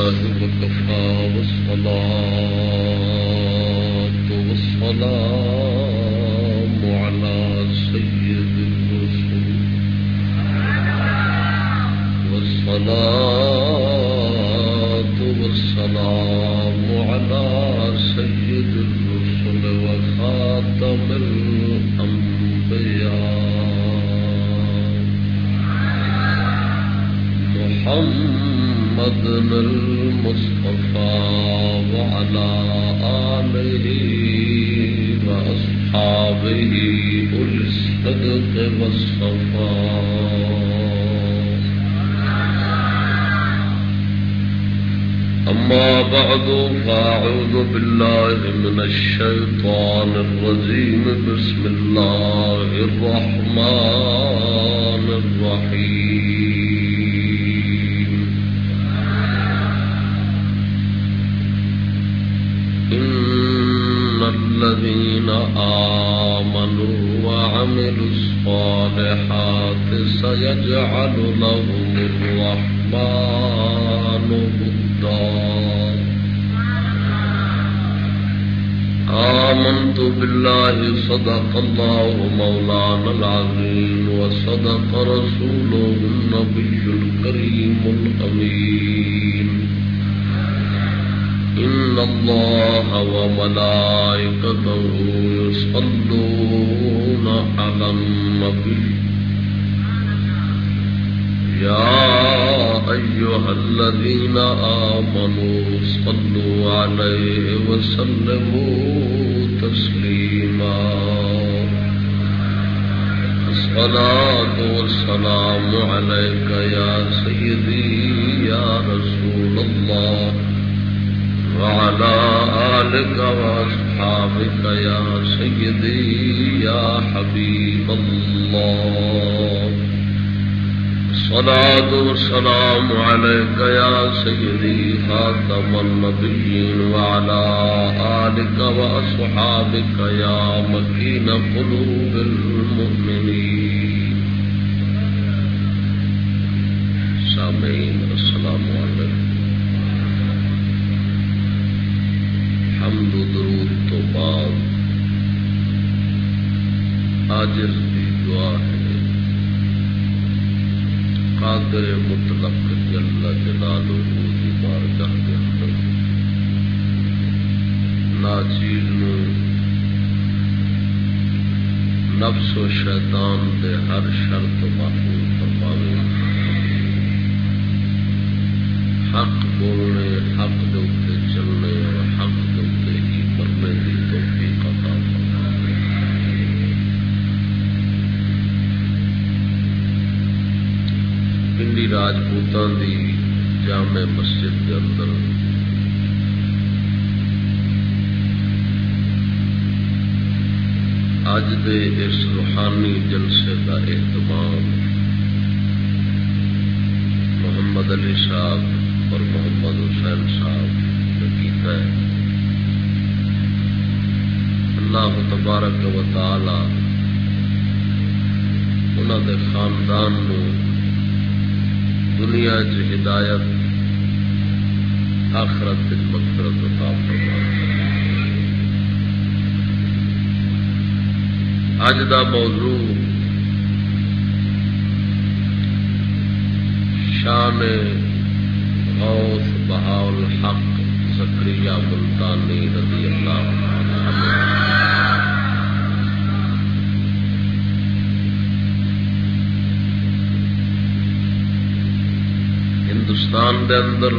لله وكفى والصلاة والسلام على سيد الرسل والصلاة والسلام على سيد الرسل وخاتم الأنبياء محمد المصطفى وعلى آله وأصحابه أولي الصدق والصفاء. أما بعد فأعوذ بالله من الشيطان الرجيم. بسم الله الرحمن الرحيم. إن الذين آمنوا وعملوا الصالحات سيجعل لهم الرحمن ودا. آمنت بالله صدق الله مولانا العظيم وصدق رسوله النبي الكريم الأمين. إن الله وملائكته يصلون على النبي يا أيها الذين آمنوا صلوا عليه وسلموا تسليما. الصلاة والسلام عليك يا سيدي يا رسول الله وعلى آلك وأصحابك يا سيدي يا حبيب الله. الصلاة والسلام عليك يا سيدي خاتم النبيين وعلى آلك وأصحابك يا مكين قلوب المؤمنين. سامعين السلام علیکم. حمد و درود تو بعد عاجز دی دعا ہے قادر مطلق جل جلالہ دی بارگاہ کے اندر ناچیز نو نفس و شیطان دے ہر شرط محفوظ فرماوے. حق بولنے حق دے اوتے چلنے اور حق دے اوتے ہی مرنے دی توفیق عطا فرماوے. پنڈی راجپوتاں دی جامع مسجد کے اندر اج دے اس روحانی جلسے کا اہتمام محمد علی صاحب اور محمد حسین صاحب نے کیتا ہے. اللہ تبارک و تعالی انہاں دے خاندان نو دنیا چ ہدایت آخرت چ مغفرت عطا فرمائے. اج دا موضوع شان غوث بہاء الحق زکریا ملتانی رضی اللہ عنہ. ہندوستان دے اندر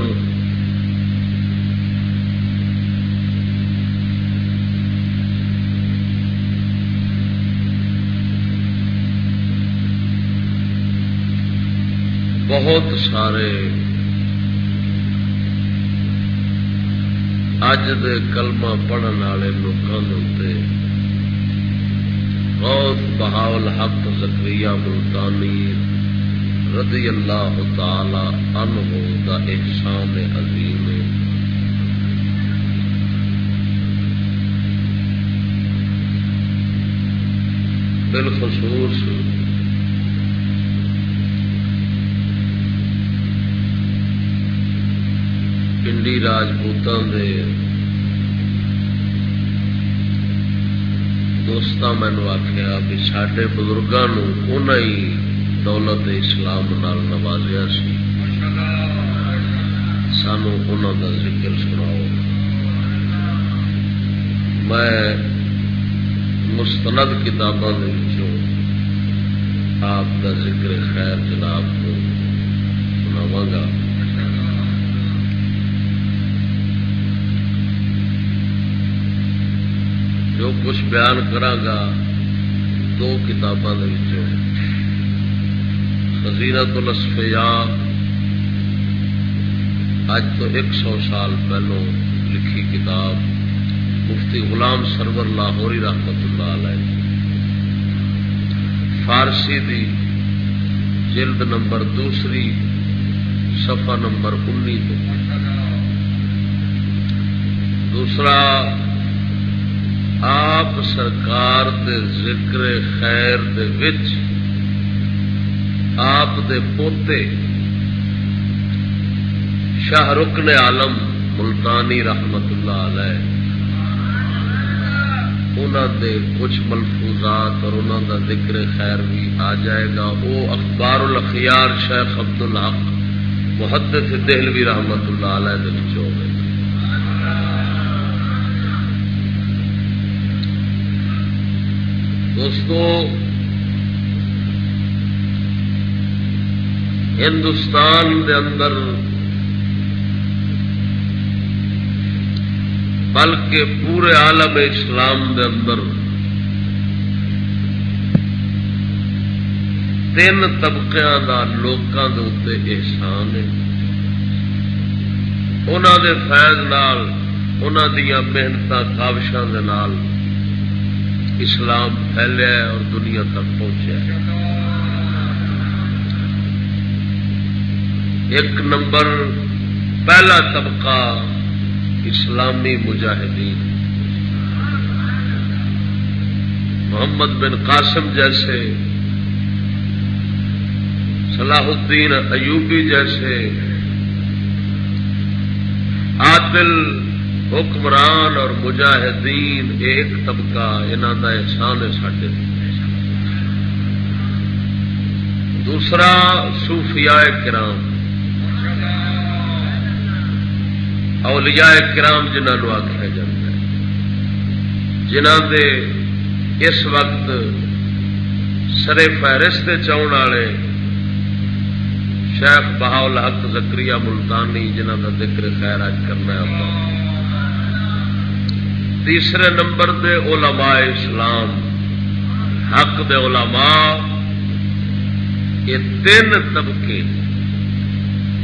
بہت سارے اج دے کلمہ پڑھن والے لوگوں کے غوث بہاء الحق زکریا ملتانی رضی اللہ تعالی عنہ دا احسان عظیم ہے. بالخصوص پنڈی راجپوتاں دے دوستاں مینوں آخیا بھی ساڈے بزرگاں انہاں ہی دولت اسلام نال نوازیا سی، سانو انہاں دا ذکر سناؤ۔ میں مستند کتاباں دے وچوں آپ دا ذکر خیر جناب کو سناواں گا۔ جو کچھ بیان کراں گا دو کتاباں دے وچوں، خزینۃ الاصفیاء اج تو 100 سال پہلوں لکھی کتاب مفتی غلام سرور لاہوری رحمت اللہ علیہ، فارسی دی جلد نمبر 2 صفحہ نمبر 19۔ دوسرا آپ سرکار دے ذکر خیر دے وچ آپ دے پوتے شاہ رکن عالم ملتانی رحمت اللہ علیہ انہوں دے کچھ ملفوظات اور انہوں دا ذکر خیر بھی آ جائے گا۔ وہ اخبار الاخیار شیخ عبد الحق محدث دہلوی رحمت اللہ علیہ دے وچ ہوگا۔ دوستو، ہندوستان دے اندر بلکہ پورے عالم اسلام دے اندر 3 طبقیاں دا لوکاں دے اوتے احسان ہے۔ انہاں دے فیض نال، انہاں دیاں محنتاں کاوشاں دے نال اسلام پھیلیا ہے اور دنیا تک پہنچا ہے۔ 1 نمبر پہلا طبقہ اسلامی مجاہدین، محمد بن قاسم جیسے، صلاح الدین ایوبی جیسے عادل حکمران اور مجاہدین ایک طبقہ، انہاں دا احسان ہے ساڈے۔ دوسرا صوفیاء کرام، اولیاء کرام جنہوں آخیا جاتا ہے، جنہاں دے اس وقت سرے فہرست چاؤن والے شیخ بہاءالحق زکریا ملتانی جنہاں دا ذکر خیر اج کرنا ہے۔ تیسرے نمبر دے علماء اسلام، حق دے علماء، یہ 3 طبقے،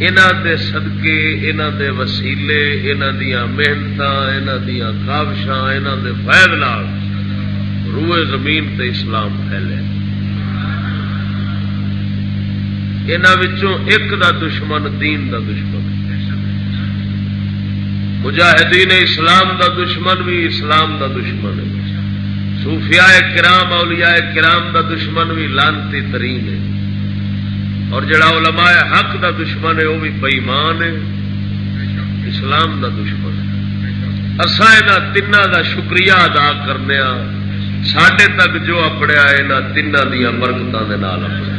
انہاں دے صدقے، انہاں دے وسیلے، انہاں دیاں محنتاں، انہاں دیاں کاوشاں، انہاں دے فیض نال روئے زمین تے اسلام پھیلے۔ انہاں وچوں ایک دا دشمن دین دا دشمن، مجاہدین اسلام دا دشمن بھی اسلام دا دشمن ہے، صوفیاء کرام اولیاء کرام دا دشمن بھی لعنتی ترین ہے، اور جڑا علماء حق دا دشمن ہے وہ بھی بے ایمان ہے، اسلام دا دشمن ہے۔ اساں انہاں تیناں دا شکریہ ادا کرنے ہاں، ساڈے تک جو اپڑیا انہاں تیناں دیاں برکتاں دے نال اپڑیا۔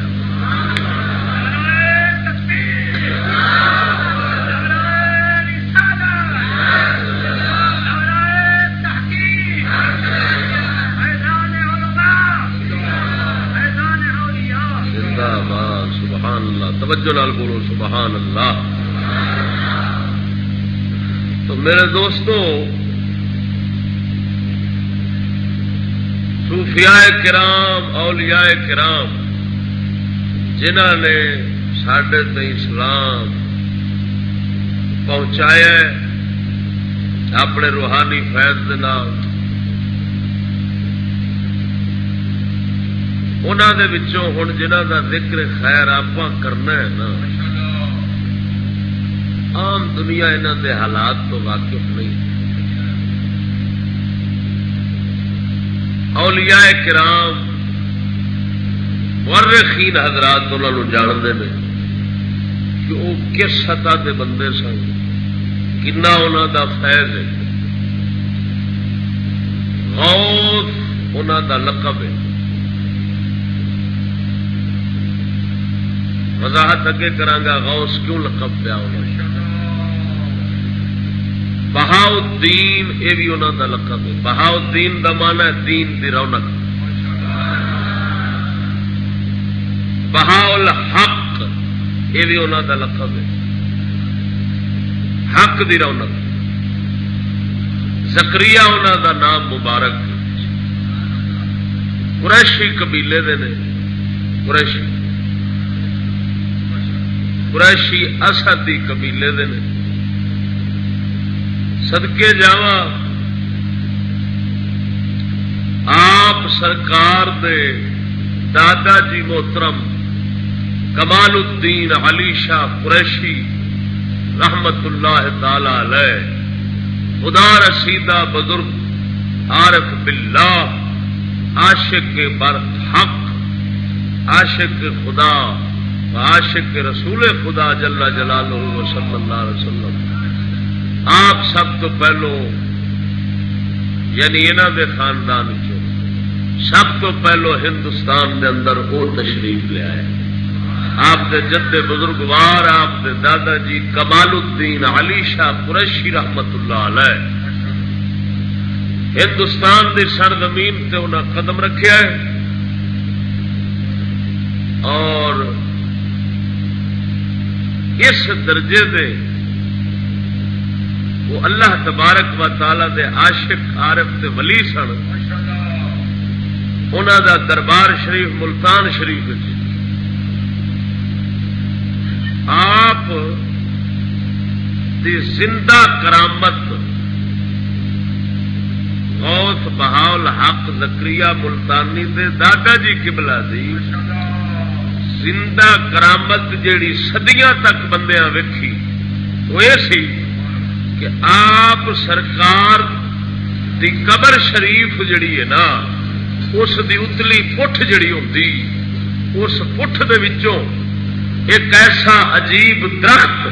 توجہ نال بولو سبحان اللہ۔ تو میرے دوستو، صوفیاء کرام اولیاء کرام جنہاں نے ساڈے تے اسلام پہنچایا اپنے روحانی فیض دے نال، انہاں دے وچوں ہن جنہاں دا ذکر خیر آپاں کرنا ہے نا، عام دنیا انہاں دے حالات تو واقف نہیں۔ اولیاء کرام مورخین حضرات انہوں جانتے ہیں کہ وہ کس سطح کے بندے سن، کنا انہوں دا فیض ہے. غوث انہوں دا لقب ہے. وضاحت اگے کرانگا غوث کیوں لقب پیا انہوں. بہاؤدین یہ بھی انہوں دا لقب ہے. بہاؤدین دا معنی ہے دین دی رونق. بہاؤل حق یہ بھی انہوں دا لقب ہے. حق دی رونق. زکریا انہوں دا نام مبارک. قریشی قبیلے دے نے. قریشی اسدی قبیلے دے نے. صدقے جاواں آپ سرکار دے دادا جی محترم کمال الدین علی شاہ قریشی رحمت اللہ تعالی علیہ خدا رسیدہ بزرگ عارف باللہ عاشق بر حق عاشق خدا عاشق رسول خدا جل جلالہ صلی اللہ علیہ وسلم. آپ سب تو پہلو یعنی انہوں دے خاندان چو سب تو پہلو ہندوستان دے اندر وہ تشریف لے آئے. آپ دے جد بزرگوار آپ دے دادا جی کمال الدین علی شاہ قریشی رحمت اللہ علیہ ہندوستان دی سرزمین تے انہاں قدم رکھیا ہے. اور اس درجے دے وہ اللہ تبارک و تعالی دے عاشق عارف تے ولی سن. انہاں دا دربار شریف ملتان شریف آپ دی زندہ کرامت غوث بہاؤل حق زکریا ملتانی دے دادا جی قبلہ دی زندہ کرامت جیڑی صدیاں تک بندیاں ویکھی وہ یہ سی کہ آپ سرکار دی قبر شریف جڑی ہے نا اس دی اتلی پٹھ جڑی ہوندی اس پٹھ دے وچوں ایک ایسا عجیب درخت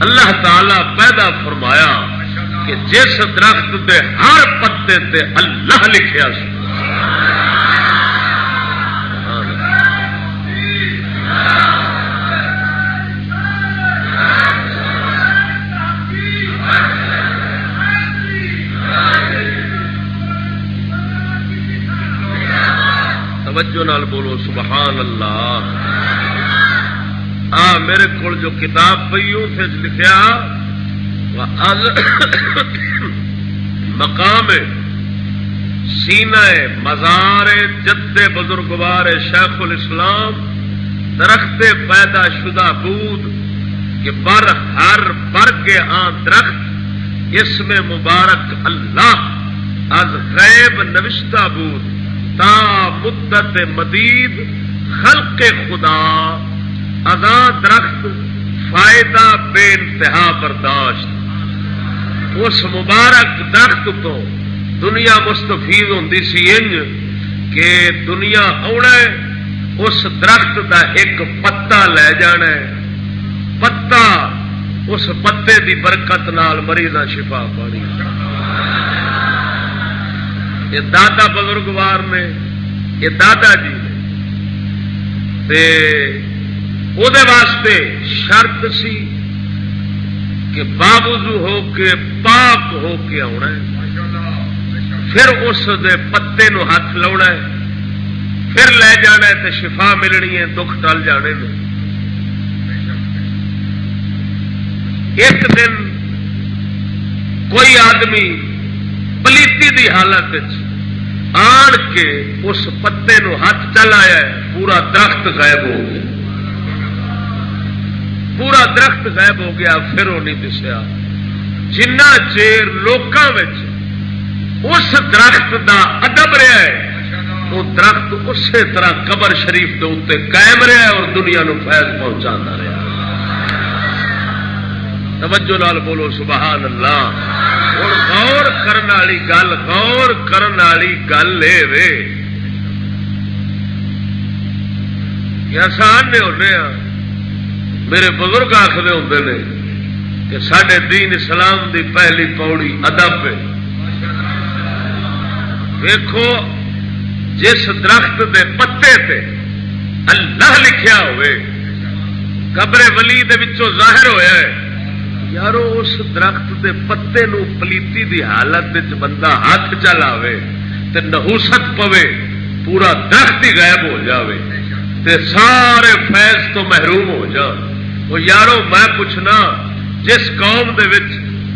اللہ تعالی پیدا فرمایا کہ جس درخت دے ہر پتے تے اللہ لکھیا سی. توجہ نال بولو سبحان اللہ. میرے کو جو کتاب پئی اسے لکھا مقام سینہ مزار جد بزرگوار شیخ الاسلام درخت پیدا شدہ بود کہ بر ہر برگ آن درخت اس میں مبارک اللہ از غیب نوشتہ بود تا مدت مدید خلق خدا اذا درخت فائدہ بے انتہا برداشت. اس مبارک درخت تو دنیا مستفید ہوندی سی انج کہ دنیا آنا اس درخت دا ایک پتا لے جانا ہے. پتا اس پتے دی برکت نال مریضاں شفا پانی. یہ دادا بزرگوار نے یہ دادا جی نے او دے واسطے شرط سی کہ باوضو ہو کے پاک ہو کے آنا ہے. پھر اس دے پتے نو ہاتھ لاؤنا ہے پھر لے جانا ہے تے شفا ملنی ہے دکھ ٹل جانے نے. ایک دن کوئی آدمی پلیتی دی حالت آن کے اس پتے نو ہاتھ چلایا ہے پورا درخت غائب ہو گیا. پورا درخت غائب ہو گیا. پھر وہ نہیں دسیا جنہ چیر لوکاں وچ اس درخت دا ادب رہا ہے وہ درخت اسی طرح قبر شریف کے اتنے قائم رہا ہے اور دنیا نو فیض پہنچانا رہا. توجہ نال بولو سبحان اللہ. اور غور کرن والی گل غور کرن والی گل یہ آسان نہیں ہونے. میرے بزرگ آخر ہوتے ہیں کہ ساڈے دین اسلام دی پہلی پوڑی ادب ہے. ویکھو جس درخت دے پتے تے اللہ لکھیا ہوئے قبر ولی دے وچوں ظاہر ہویا ہے یارو اس درخت دے پتے نو پلیتی دی حالت وچ بندہ ہاتھ چلاوے تے نحوست پوے پورا درخت ہی غائب ہو جاوے تے سارے فیض تو محروم ہو جان. وہ یارو میں پوچھنا جس قوم دے وچ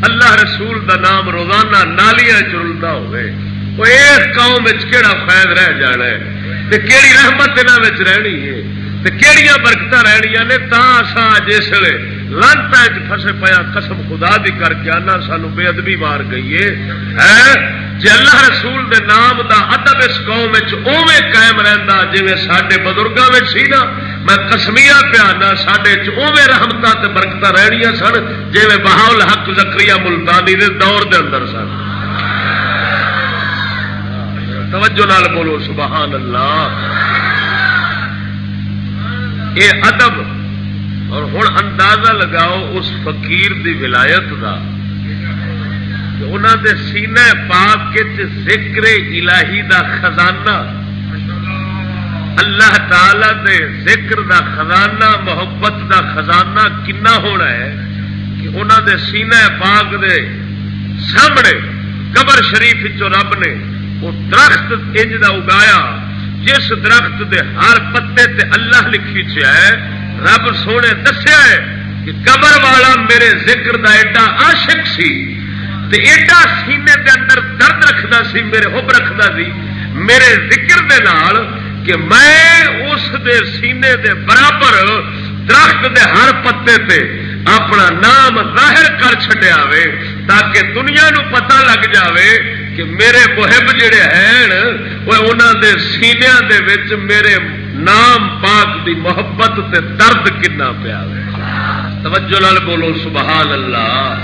اللہ رسول دا نام روزانہ نالیاں چرلدا ہوئے وہ اس قوم وچ کیڑا فیض رہ جانا ہے تے کیڑی رحمت انہاں وچ رہنی ہے تے کیڑیاں برکتاں رہنیاں نے. تاں اساں جس ویلے لانتاں وچ پھسے پیا قسم خدا دی کر کے آنا سانو بے ادبی مار گئی ہے. جے اللہ رسول دے نام دا ادب اس قوم وچ اوویں قائم رہندا جویں ساڈے بزرگاں وچ سی نا میں قسمیاں پیانا ساڈے چ اوویں رحمتاں تے برکتاں رہنیاں سن جویں بہاء الحق زکریا ملتانی دے دور دے اندر سن. توجہ نال بولو سبحان اللہ. اے ادب اور ہن اندازہ لگاؤ اس فقیر دی ولایت دا کہ انہاں دے سینہ پاک وچ ذکر الہی دا خزانہ اللہ تعالی دے ذکر دا خزانہ محبت دا خزانہ کنا ہونا ہے کہ انہاں دے سینہ پاک دے سامنے قبر شریف وچوں رب نے وہ درخت انج دا اگایا جس درخت دے ہر پتے تے اللہ لکھی چ ہے. رب سونے دسیا ہے کہ قبر والا میرے ذکر دا ایڈا عاشق سی تے ایڈا سینے دے اندر درد رکھدا سی میرے حب رکھدا سی میرے ذکر دے نال کہ میں اس دے سینے دے برابر درخت دے ہر پتے تے اپنا نام ظاہر کر چھڈیا وے تاکہ دنیا نو پتہ لگ جاوے کہ میرے محب جڑے ہیں وہ انہاں دے سینیاں دے وچ میرے نام پاک دی محبت تے درد کنا پیا وے. توجہ نال بولو سبحان اللہ.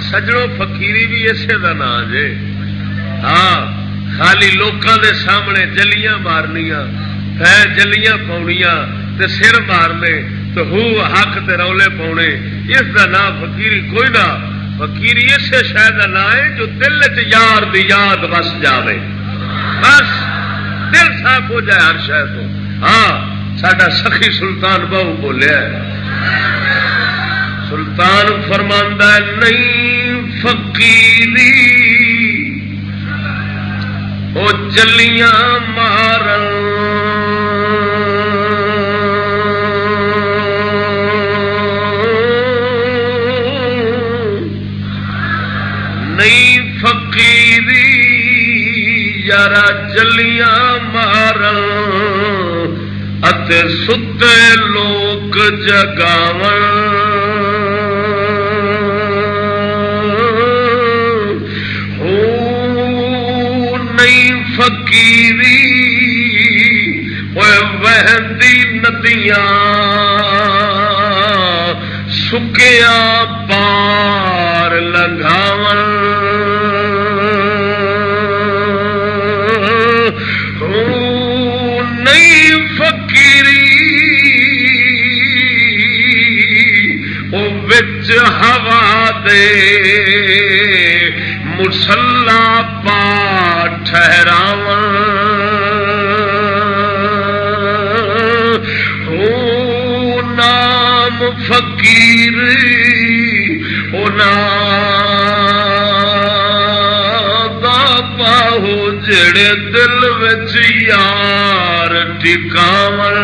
سجڑوں فقیری بھی اسے دا نام جے. ہاں خالی لوکاں دے سامنے جلیاں مارنیاں جلیاں پاؤنیاں تے سر مارنے تو ہو حق تے رولے پاؤنے اس دا نام فقیری کوئی نہ. فقیری اسے شاید نہ ہے جو دل چ یار دی یاد بس جاوے بس دل صاف ہو جائے ہر شے تو. ہاں ساڈا سخی سلطان بہو بولیا سلطان فرماندا ہے نہیں فقیری او جلیاں مارن نہیں فقیری یارا جلیاں مارن اتے ستے لوک جگاون ہو نہیں فقیری وہندی ندیاں سکیا پار لنگاون نہیں فقیری او وچ ہوا دے مصلا پا ٹھہراون او نام فقیر او نام دا پاہو جڑے دل وچ یار ٹکاون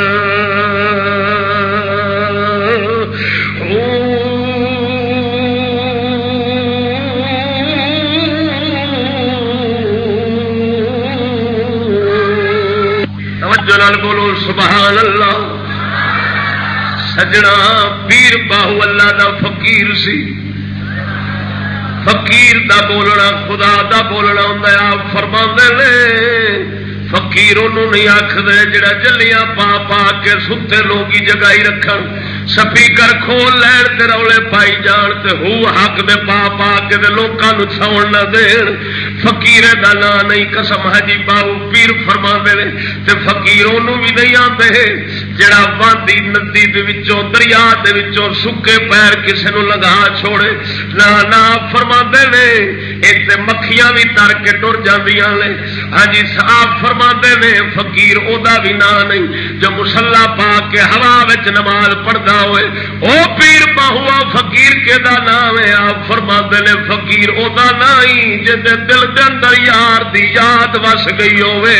توجہ نال بولو سبحان اللہ. سجنا پیر باہو اللہ دا فقیر سی. فقیر دا بولنا خدا دا بولنا ہوں. آپ فرماندے نے فقیر انہوں نہیں آخدے جڑا جلیاں پا پا کے ستے لوگی جگائی رکھن سپیکر کھول لین تے رولے پائی جان تے ہو حق دے پا پا کے تے لوکاں نوں ساؤن نہ دین. فقیر دا نام نہیں قسم ہے جی باہو پیر فرماندے نے تے فقیر انہوں بھی نہیں آندے جڑا واندی ندی دے وچوں دریا دے وچوں سکے پیر کسے نو لگا چھوڑے نہ فرماندے نے ایک تے مکھیاں بھی تر کے ٹر جاندیاں نے ہاں جی صاحب فرماندے نے فقیر او دا بھی نام نہیں جو مصلا پا کے ہوا وچ نماز پڑھدا ہوئے او پیر باہوا فقیر کے دا نام ہے آپ فرماندے نے فقیر او دا نہیں جے دے دل دے اندر یار دی یاد وس گئی ہوئے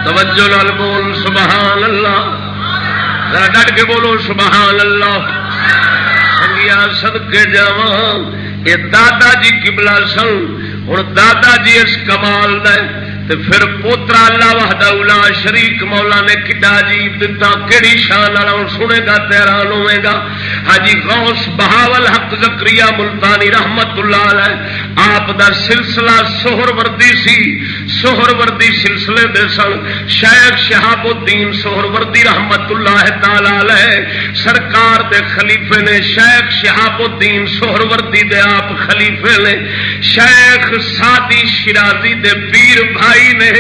توجہ نال بول سبحان اللہ ذرا ڈٹ کے بولو سبحان اللہ سنگیا صدقے جاواں یہ دادا جی قبلہ سن ہن دادا جی اس کمال دے تے پھر پوترا اللہ وحدہ لا شریک مولا نے کڈا عجیب دتا کیڑی شان والا سنے گا تے حیران ہوے گا حاجی غوث بہاول حق زکریا ملتانی رحمت اللہ علیہ آپ دا سلسلہ سہروردی سی سہروردی سلسلے دے سن شیخ شہاب الدین سہروردی رحمت اللہ تعالی علیہ سرکار دے خلیفے نے شیخ شہاب الدین سہروردی دے آپ خلیفے نے شیخ سادی شرازی دے پیر بھائی نے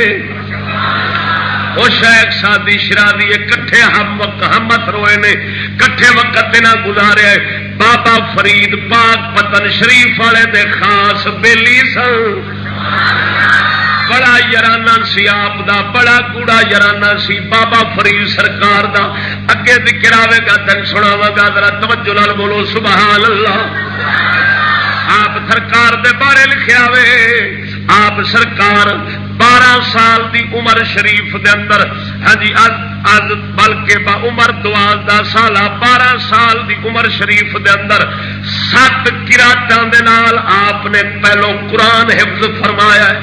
وہ شیخ سادی شرازی کٹھے ہمت روئے نے کٹھے وقت نہ گزارے بابا فرید پاک پتن شریف والے دے خاص بیلی سن بڑا یارانہ سی آپ دا بڑا کوڑا یارانہ سی بابا فرید سرکار دا اگے ذکر آوے گا تن سناواں گا ذرا توجہ نال بولو سبحان اللہ آپ سرکار دے بارے لکھیا وے آپ سرکار 12 سال دی عمر شریف دے اندر ہاں جی از بلکہ با عمر 12 سال 12 سال دی عمر شریف دے اندر 7 قراتاں دے نال آپ نے پہلو قرآن حفظ فرمایا ہے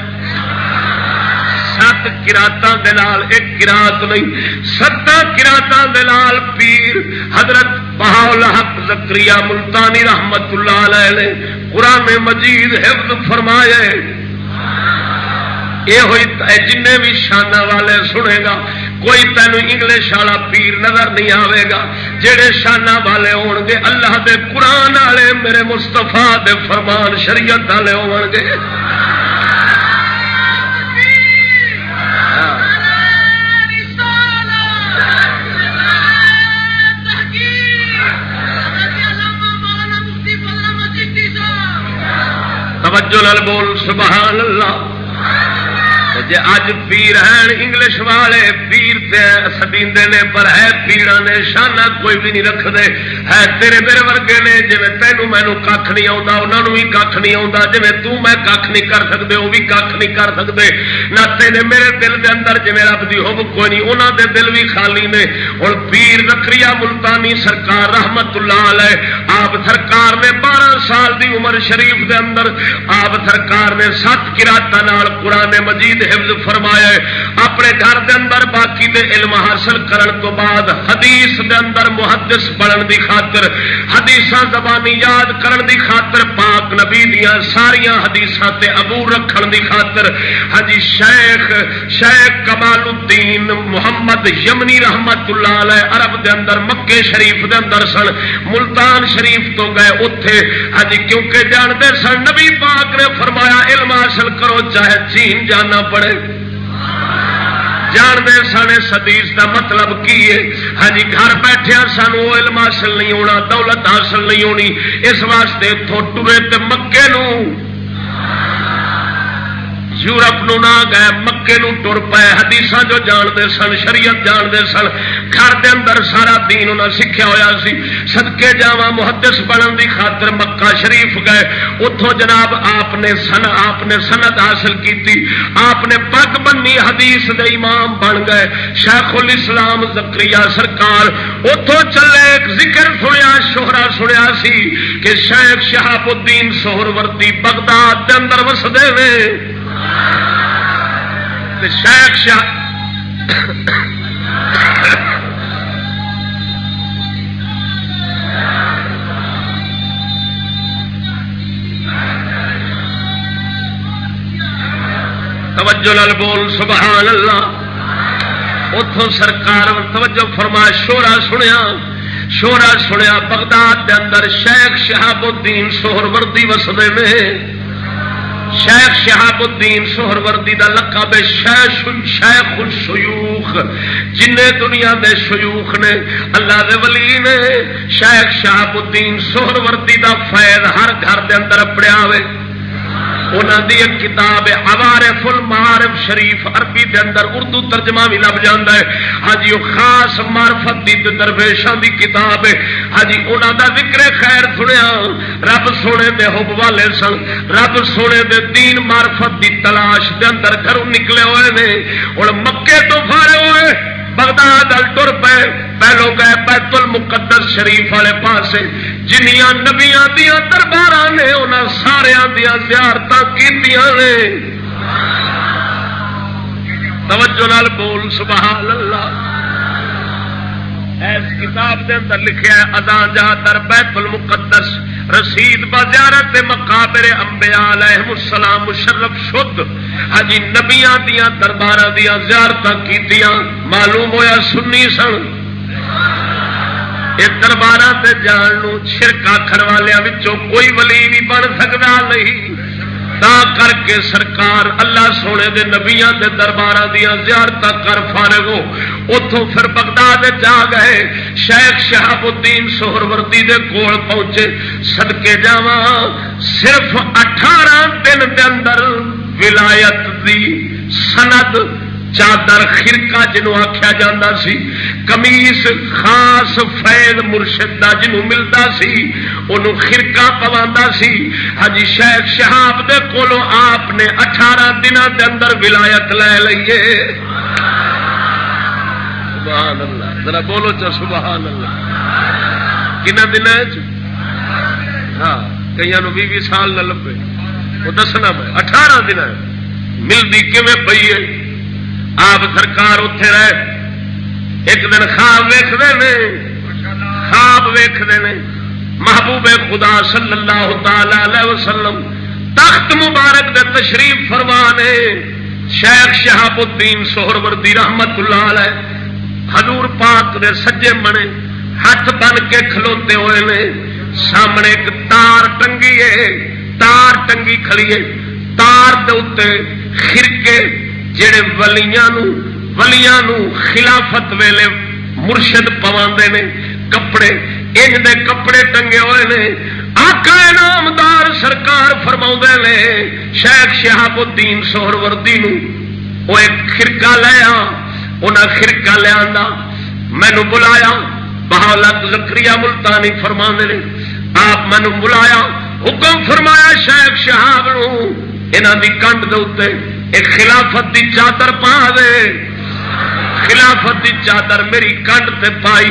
7 قراتاں دے نال ایک قرات نہیں 7 قراتاں دے نال پیر حضرت بہاول حق زکریا ملتانی رحمت اللہ علیہ نے قرآن مجید حفظ فرمایا ہے یہ ہوئی جن بھی شانہ والے سنے گا کوئی تینو انگلش والا پیر نظر نہیں آئے گا جڑے شانہ والے ہون گے اللہ دے قرآن والے میرے مصطفیٰ دے فرمان شریعت والے ہون گے توجہ نال بول سبحان اللہ جی اج پیر ہیں انگلش والے پیر سدیندے نے پر ہے پیڑا نے شانہ کوئی بھی نہیں رکھتے ہے تیرے میرے ورگے نے جی تینوں مینو کھ نہیں آتا انہوں بھی کھ نہیں آتا جی میں کھ نہیں کر سکتے وہ بھی کھ نہیں کر سکتے نہ تیرے میرے دل کے اندر جی رب کی حب کوئی نہیں انہوں دے دل بھی خالی نے ہوں پیر زکریا ملتانی سرکار رحمت اللہ علیہ آپ سرکار نے 12 سال دی عمر شریف دے اندر آپ سرکار نے 7 قراتاں نال قرآن مجید حفظ فرمایا ہے اپنے گھر دے اندر باقی دے علم حاصل کرن تو بعد حدیث دے اندر محدث بنن دی خاطر حدیثاں زبانی یاد کرن دی خاطر پاک نبی دیاں ساریاں حدیثاں تے عبور رکھن دی خاطر حجی شیخ کمال الدین محمد یمنی رحمت اللہ علیہ عرب دے اندر مکے شریف دے اندر سن ملتان شریف تو گئے اوتھے حجی کیونکہ جانتے سن نبی پاک نے فرمایا علم حاصل کرو چاہے چین جانا پڑے جانتے سن اس حدیث کا مطلب کی ہے ہاں جی گھر بیٹھے سانو علم حاصل نہیں ہونا دولت حاصل نہیں ہونی اس واسطے اتوں ٹرے تے مکے نو یورپ نو نہ گئے مکے نو ٹر پائے حدیثاں جو جانتے سن شریعت جانتے سن گھر دے اندر سارا دین انہاں سکھیا ہویا سی صدقے جاواں محدث بنن دی خاطر مکہ شریف گئے اتھوں جناب آپ نے سند حاصل کیتی آپ نے پگ بنی حدیث دے امام بن گئے شیخ الاسلام زکریا سرکار اتھوں چلے ایک ذکر سنیا شہرا سنیا سی کہ شیخ شہاب الدین سہروردی بغداد دے اندر وسدے وے شیخ شاہ توجہ نال بول سبحان اللہ اتوں سرکار توجہ فرما شورا سنیا بغداد کے اندر شیخ شہاب الدین سہروردی وسدے نے. شیخ شہاب الدین سہروردی دا لقب شیخ الشیوخ، جن دنیا دے شیوخ نے اللہ دے ولی نے شیخ شہاب الدین سہروردی دا فیض ہر گھر دے اندر اپڑیا ہوئے. انہاں دی ایک کتاب ہے عوارف المعارف شریف، عربی دے اندر اردو ترجمہ بھی لب جاندا ہے. ہاں جی وہ خاص معرفت دی درویشاں دی کتاب ہے. ہاں جی انہاں دا ذکر خیر سنیا، رب سونے دے حب والے سن، رب سونے دے دین معرفت دی تلاش دے اندر گھروں نکلے ہوئے نے. ہن مکے تو فارغ ہوئے بغداد ال ٹر پے، پہلو گئے بیت المقدس شریف والے پاسے. جنیاں نبیاں دیاں درباراں نے انہاں ساریاں دیاں زیارتاں کیتیاں نے. توجہ نال بول سبحان اللہ. اس کتاب دے اندر لکھیا ہے اذان جہاں در بیت المقدس رسید بزیارت مقابر انبیاء علیہم السلام مشرف شد. ہجی نبیاں دیاں درباراں دیاں زیارتاں کیتیاں. معلوم ہویا سنی سن. یہ درباراں تے جان نو شرک آکھن والیاں وچوں کوئی ولی بھی بن سکدا نہیں. تا کر کے سرکار اللہ سونے دے نبیاں دے درباراں دیاں زیارتاں کر فارغ ہو اتوں پھر بغداد جا گئے. شیخ شہاب الدین سہروردی دے کول پہنچے. صدقے جاواں صرف 18 دن دے اندر ولایت دی سند چادر خرقہ جنوں آکھیا جاندا سی، قمیص خاص فیض مرشد دا جنوں ملدا سی اونوں خرقہ پواندا سی. حجی شیخ شہاب دے کولوں آپ نے 18 دناں دے اندر ولایت لے لئیے. سبحان اللہ. ذرا بولو چا سبحان اللہ. کنا دن؟ ہاں کئی 20 سال نہ لبے. وہ دسنا میں 18 دن ملتی کیویں پئی ہے. آپ سرکار اتے رہے. ایک دن خواب ویختے ہیں محبوب خدا صلی اللہ تعالی علیہ وسلم تخت مبارک دے تشریف فرمانے. شیخ شہاب الدین سہروردی رحمت اللہ علیہ حضور پاک دے سجے منے ہاتھ بن کے کھلوتے ہوئے نے. سامنے ایک تار ٹنگی ہے، تار ٹنگی کھڑی ہے. تار دے اوتے خرقے جڑے ولیاں نو خلافت ویلے مرشد پواندے نے کپڑے، انج دے کپڑے ٹنگے ہوئے نے. آقا انعامدار سرکار فرماؤندے نے شیخ شہاب الدین سہروردی نو او ایک خرقہ لے آ. انہاں خرقہ لے آندا مینوں بلایا. بہاولت زکریا ملتانی فرماندے نے آپ مینوں بلایا، حکم فرمایا شیخ شہاب نو انہاں دی کنڈ دے اوتے ایک خلافت دی چادر پا دے. خلافت دی چادر میری کنڈ تے پائی.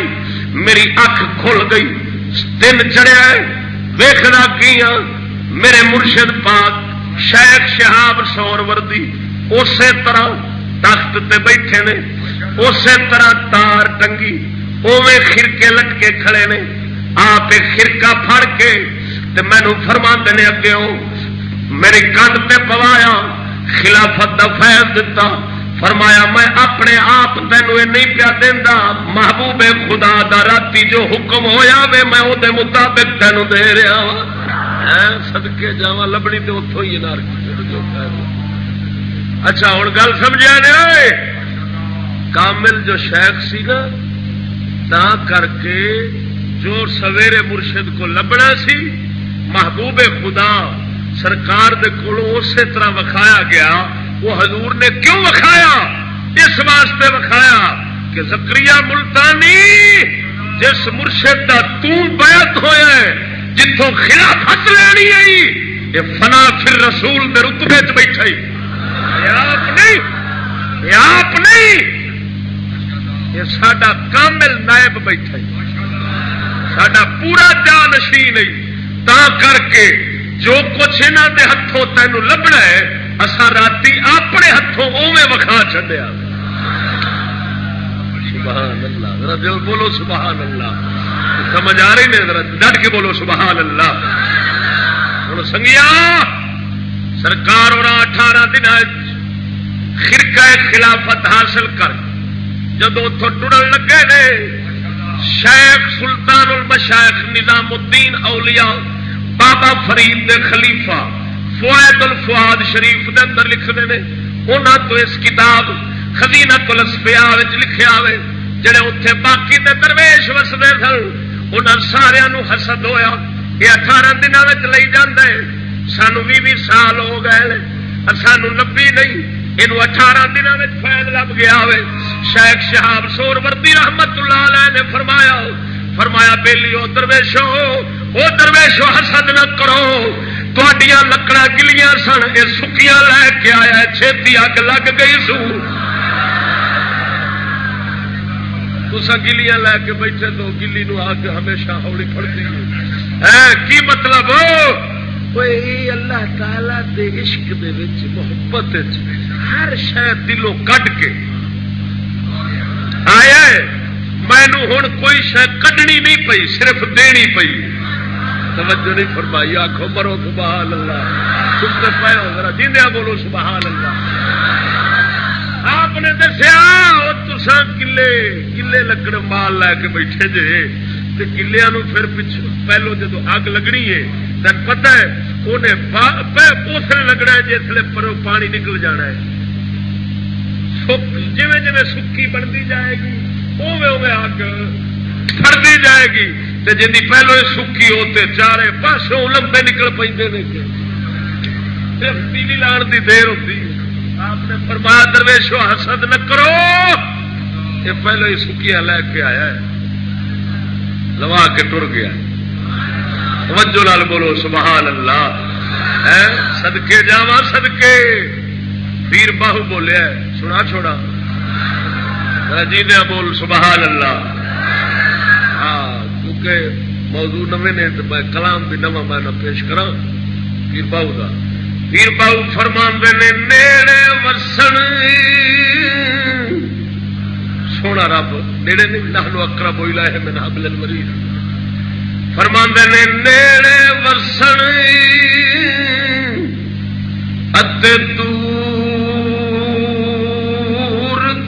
میری اکھ کھل گئی. دن چڑھیا ویکھنا کیا میرے مرشد پاک شیخ شہاب سہروردی اسی طرح تخت تے بیٹھے نے، اسی طرح تار ٹنگی اوویں خرقے لٹکے کھڑے نے. آپ ایک خرقہ پھڑ کے تے مینوں فرماندے نے اگے میری کنڈ تے پوایا، خلافت دا فیض دتا. فرمایا میں اپنے آپ تینوں یہ نہیں پیا دینا، محبوب خدا دا راتی جو حکم ہویا وے میں وہ مطابق تینوں دے رہا ہاں. صدقے جاواں لبنی تے اتوں ہی نار. اچھا ہوں گل سمجھا نے. کامل جو شیخ سی نا تا کر کے جو سویرے مرشد کو لبنا سی محبوب خدا سرکار دے کولوں اسی طرح وکھایا گیا. وہ حضور نے کیوں وکھایا؟ اس واسطے وکھایا کہ زکریا ملتانی جس مرشد دا بیعت ہویا ہے جتوں خلافت لینی ہے یہ فنا پھر رسول دے رتبے چ بیٹھا ہی. آپ نہیں یہ ساڈا کامل نائب بیٹھا ہی، ساڈا پورا جانشین نہیں. تا کر کے جو کچھ انہاں دے ہتھوں تینوں لبنا ہے اساں راتی اپنے ہتھوں اوویں وکھا چھڈیا. سبحان اللہ. ذرا دل بولو سبحان اللہ. سمجھ آ رہی نے؟ ذرا ڈٹ کے بولو سبحان اللہ. ہن سنگیا سرکار اور 18 دن خرقہ خلافت حاصل کر جدو اتوں ٹرن لگے نے شیخ سلطان المشائخ نظام الدین اولیاء بابا فرید دے خلیفہ فوائد الفؤاد شریف دے اندر لکھتے ہیں انہوں تو اس کتاب خزینۃ الاصفیاء لکھیا ہوئے جڑے اتنے باقی دے درویش وسدے سن انہوں سارا حسد ہویا یہ 18 دنوں میں لے جانا ہے سانو 20 سال ہو گئے سانو لبھی نہیں یہ 18 دنوں میں فیض لب گیا ہوئے شیخ شہاب سہروردی رحمت اللہ علیہ نے فرمایا بیلی او درویشو حسد نہ کرو تہاڈیاں لکڑاں گلیاں سن یہ سکیاں لے کے آیا چھتی اگ لگ گئی سو تسا گلیاں لے کے بیٹھے تو گلی نو اگ ہمیشہ ہولی پڑتی ہے کی مطلب اللہ تعالی دے عشق دے وچ محبت ہر شے دلوں کڈ کے آیا مینو ہوں کوئی شے کڈنی نہیں پئی صرف دینی پئی توجہ نہیں فرمائی آخو مرو سبحان اللہ تم نے پایا ذرا جیندیا بولو سبحان اللہ آپ نے دسیا تسا کلے لکڑ مال لے کے بیٹھے جے کلیا پھر پہلو جدو اگ لگنی ہے تین پتا ہے انہیں اسلے لگنا ہے جسے پرو پانی نکل جانا ہے جی جی سکی بنتی جائے گی اوے اگ سڑتی جائے گی جی پہلو سکی ہوتے چارے پاسوں لمبے نکل پہ پیلی لان کی دیر ہوتی آپ نے فرمایا درویشو حسد نہ کرو یہ پہلو ہی سکیاں لے کے آیا ہے لوا کے ٹر گیا توجہ نال بولو سبحان اللہ صدقے جاواں صدقے پیر باہو بولیا سنا چھوڑا جیندیا بول سبحان اللہ ہاں کیونکہ موضوع نویں نے تو میں کلام بھی نواں میں نہ پیش کرا پیر باہو کا پیر باہو فرماندے نے نیڑے وسن سونا رب نیڑے نہیں نحنو اقرب الیہ من حبل الورید فرماندے نے نیڑے وسن اتے دور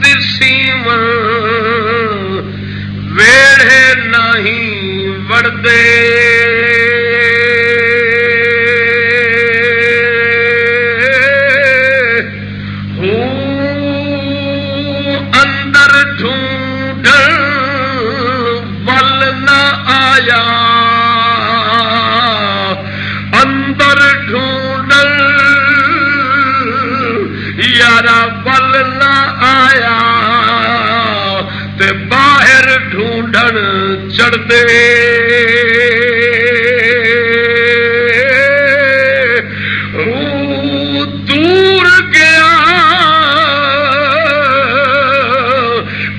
دسیم ویڑے نہیں وڑدے بل نہ آیا تے باہر ڈھونڈن چڑھ دے دور گیا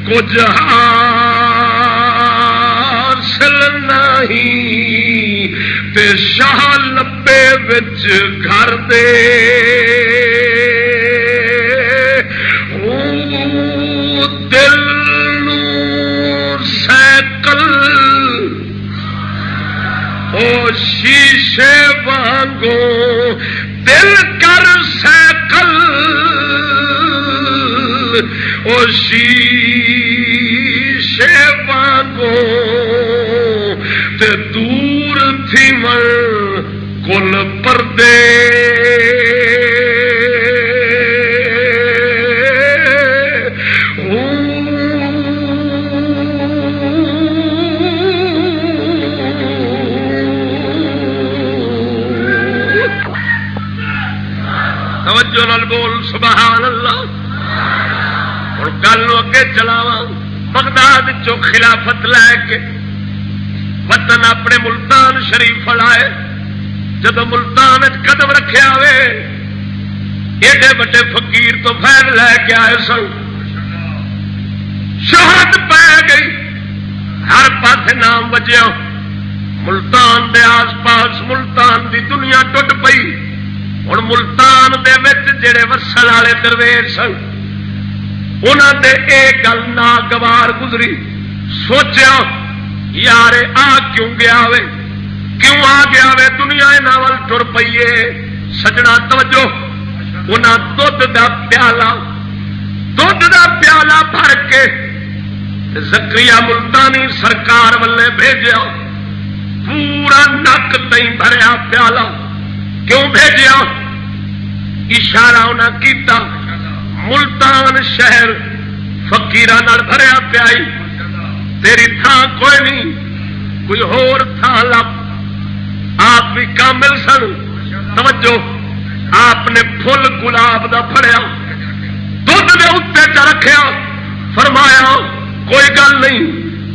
کچھ حاصل نہیں تے شاہ لبے وچ گھر دے شیشے وانگو دل کر سیکل او شیشے وانگو تے دور تھی من کل پردے بول سبحان اللہ اور گل اگے چلاوا بغداد چو خلافت لے کے وطن اپنے ملتان شریف لائے جب ملتان قدم رکھے ہوئے ایڈے بڑے فقیر تو فیض لے کے آئے سن شہرت پی گئی ہر پاس نام بجیا ملتان دے آس پاس ملتان دی دنیا ٹوٹ پئی ہوں ملتان دے وچ جڑے وسل والے درویش سن انہوں نے یہ گل ناگوار گزری سوچیا یار آ کیوں گیا وے کیوں آ گیا وے دنیا یہاں ول ٹر پیے سجنا توجہ انہاں دودھ دا پیالہ بھر کے زکریا ملتانی سرکار والے بھیجیا، پورا نک تئی بھریا پیالہ، کیوں بھیجیا؟ اشارہ انہیں کیتا ملتان شہر فقیراں نال بھریا پیائی، تیری تھان کوئی نہیں، کوئی ہور تھان لب۔ آپ بھی کامل سن، توجہ، آپ نے پھل گلاب دا پھڑیا، دودھ دے اتنے چ رکھیا، فرمایا کوئی گل نہیں،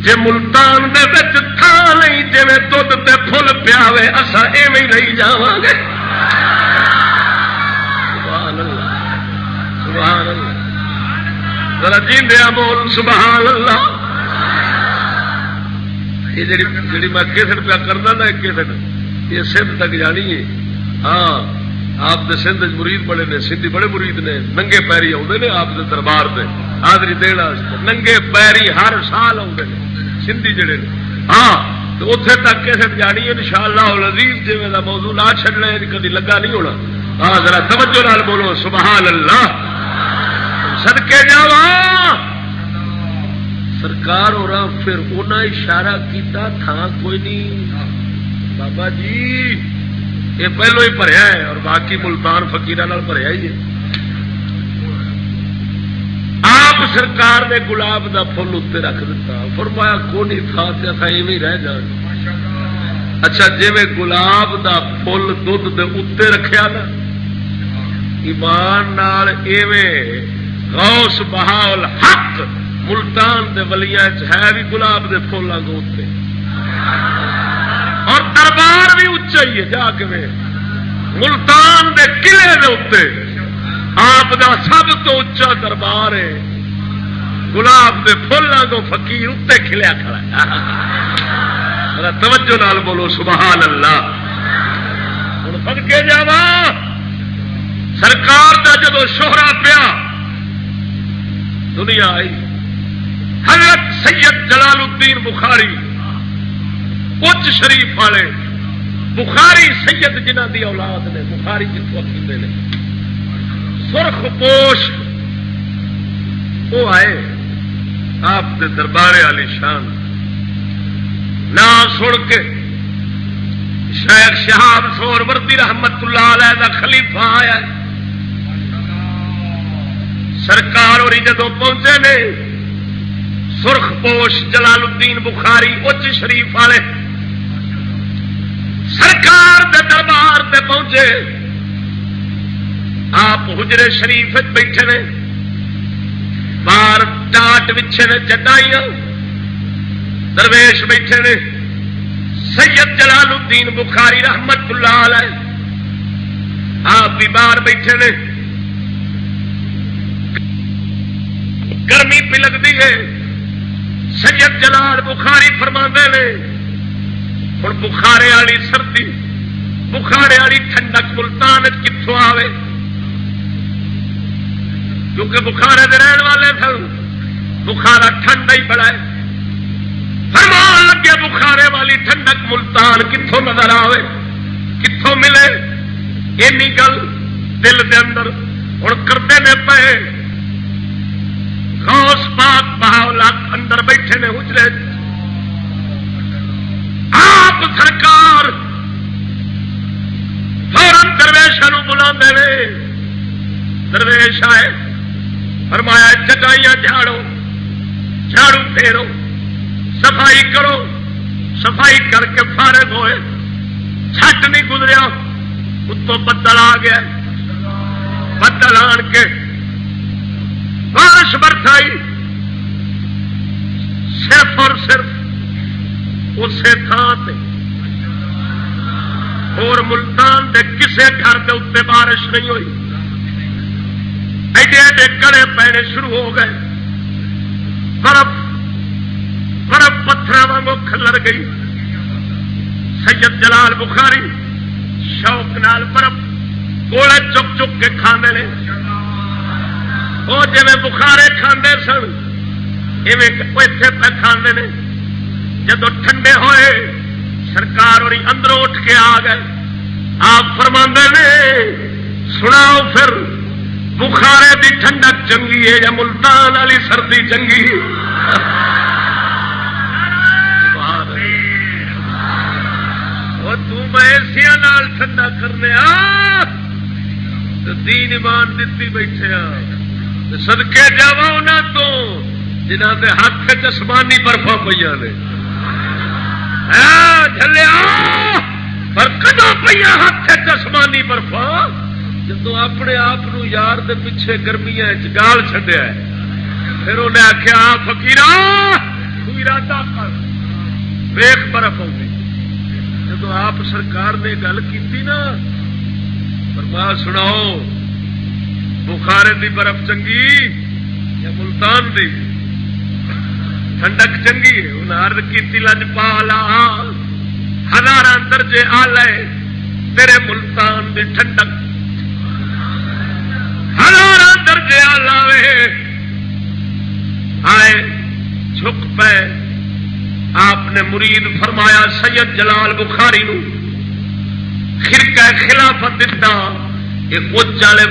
جے ملتان دے وچ تھان نہیں جی دودھ تے پھل پیاوے اساں ایویں ہی رہی جاواں گے۔ سبحان اللہ، سبحان اللہ، ذرا جیندیا بول سبحان اللہ۔ یہ جڑی میں کیسٹ پیا کرنا نا، کیسٹ یہ سندھ تک جانی ہے۔ ہاں آپ دے سندھ مرید بڑے نے، سندھی بڑے مرید نے، ننگے پیری آتے نے آپ دے دربار سے حاضری دین واسطے، ننگے پیری ہر سال آتے ہیں سندھی جڑے نے۔ ہاں تو اتنے تک کیسٹ جانی ہے انشاءاللہ العزیز، جی کا موضوع نہ چھڈنا کدی لگا نہیں ہونا۔ ہاں ذرا توجہ نال بولو سبحان اللہ۔ صدقے جاواں سرکار ہو رہا، پھر انہیں اشارہ کیتا تھا کوئی نہیں بابا جی، یہ پہلو ہی بھریا ہے اور باقی ملتان فقیراں نال بھریا ہی ہے۔ آپ سرکار نے گلاب دا پھل اتنے رکھ دیتا، فرمایا کوئی نہیں تھا تے اساں ایویں ہی رہ جان۔ اچھا جی میں گلاب دا پھل دودھ دے اتنے رکھیا نا، ایمان نال ایویں غوث بہاء الحق ملتان دے ولیاں چ ہے بھی گلاب دے پھلاں دے اتنے، اور دربار بھی اچا ہی ہے، جا کے ملتان دے قلعے دے اتنے آپ دا سب تو اچا دربار ہے، گلاب دے پھلاں دے فقیر اتنے کھلیا کھڑا ہے۔ توجہ نال بولو سبحان اللہ۔ ہن صدقے جاواں سرکار دا جدو شہرا پیا، دنیا آئی، حضرت سید جلال الدین بخاری اچ شریف والے، بخاری سید جنہ دی اولاد نے، بخاری جتوں کیتے نے، سرخ پوش وہ آئے آپ دے دربار عالی شان، نہ سن کے شیخ شہاب سہروردی رحمت اللہ علیہ دا خلیفہ آیا، سرکار اور جدو پہنچے نے، سرخ پوش جلال الدین بخاری اچ شریف والے سرکار دے دربار تے پہنچے، آپ حجرے شریف بیٹھے نے، باہر ٹاٹ بچھے نے چٹائیاں، درویش بیٹھے نے، سید جلال الدین بخاری رحمت اللہ علیہ آپ بھی باہر بیٹھے نے، گرمی پہ لگتی ہے، سید جلال بخاری فرماندے نے ہن بخارے والی سردی، بخارے والی ٹھنڈک ملتان کتوں آوے، کیونکہ بخارے دے رہن والے سن، بخارا ٹھنڈا ہی بڑا ہے، فرمان لگے بخارے والی ٹھنڈک ملتان کتوں نظر آوے، کتوں ملے، اینی گل دل دے اندر ہن کرتے نے پے، غوث پاک بہاولات اندر بیٹھے نے حجرے، آپ سرکار فوراً درویشاں بلا دے، درویش آئے، فرمایا چٹائیاں جھاڑو، جھاڑو پھیرو، صفائی کرو، صفائی کر کے فارغ ہوئے، چھٹ نہیں گزریا، اتوں بدل آ گیا، بدل آن کے بارش برسائی، صرف اور صرف اسی تھان تے، اور ملتان دے کسے گھر دے اتنے بارش نہیں ہوئی، ایڈے ایڈے کڑے پینے شروع ہو گئے، برف برف پتھر وانگو کھلر گئی، سید جلال بخاری شوق نال برف گوڑے چک چک کے کھانے لے، وہ جی بخارے کھاندے سن اتنے پہ کھاندے نے، جدو ٹھنڈے ہوئے سرکار اور اندروں اٹھ کے آ گئے، آپ فرماندے نے سناؤ پھر بخارے دی ٹھنڈک چنگی ہے یا ملتان والی سردی چنگی ہے؟ میں ایسیا نال ٹھنڈا کرنے دین ایمان دیتی بیٹھے صدقے جاوا انہوں تو جنہوں کے ہاتھ چسمانی برفا پہ نے جلیا پر کدو پہ ہاتھ چسمانی برفا جدو اپنے آپ یار دے پیچھے گرمیاں گال چڈیا پھر انہیں آخیا فقیر ارادہ کر ویخ برف آئی جدو آپ سرکار نے گل کی نا فرمایا سناؤ بخارے دی برف چنگی یا ملتان دی ٹھنڈک چنگی ہے انہیں عرض کی لج پالا ہزار درجے آلے تیرے ملتان دی ٹھنڈک ہزار درجے آلے آئے جھک پے آپ نے مرید فرمایا سید جلال بخاری نو خرقہ خلافت دیتا ایک اچ والے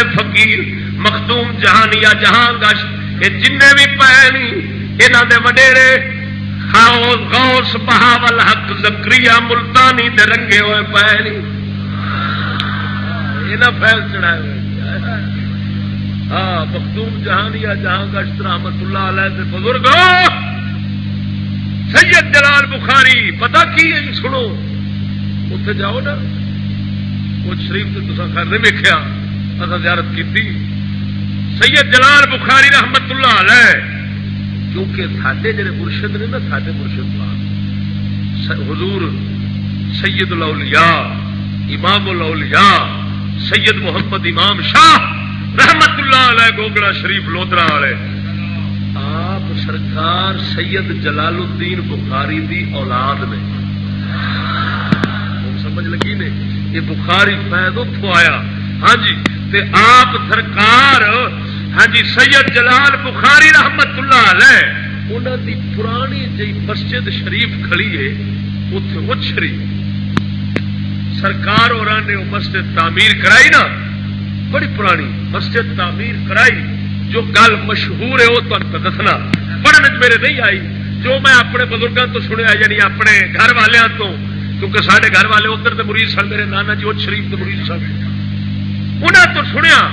فقیر مخدوم جہانیا جہاں گش یہ جن بھی پے نہیں یہاں دے وڈیرے غوث بہاول حق زکریا ملتانی دے رنگے ہوئے پے نہیں یہ فیل چڑھائے ہوئے ہاں مخدوم جہانیا جہاں گش رحمت اللہ علیہ دے بزرگ سید جلال بخاری پتہ کی ہے سنو اتنے جاؤ نا کچھ شریف تو تصا خیر نہیں ویکیا اصل زیارت کی سید جلال بخاری رحمت اللہ علیہ کیونکہ ساڈے جڑے مرشد نے نا ساڈے مرشد حضور سید الاولیاء امام الاولیاء سید محمد امام شاہ رحمت اللہ علیہ گوگڑا شریف لودرا والے آپ سرکار سید جلال الدین بخاری دی اولاد نے سمجھ لگی نے یہ بخاری فیض اتوں آیا ہاں جی تے آپ سرکار ہاں جی سید جلال بخاری رحمت اللہ علیہ انہوں دی پرانی جی مسجد شریف کھڑی ہے اتنے اچ شریف سرکار اور نے وہ مسجد تعمیر کرائی نا بڑی پرانی مسجد تعمیر کرائی جو گل مشہور ہے وہ تمہیں دسنا پڑھنے میرے نہیں آئی جو میں اپنے بزرگوں تو سنیا یعنی اپنے گھر والوں تو کیونکہ سارے گھر والے ادھر کے مریض سن میرے نانا جی اچ شریف کے مریض سن انہوں تو سنیا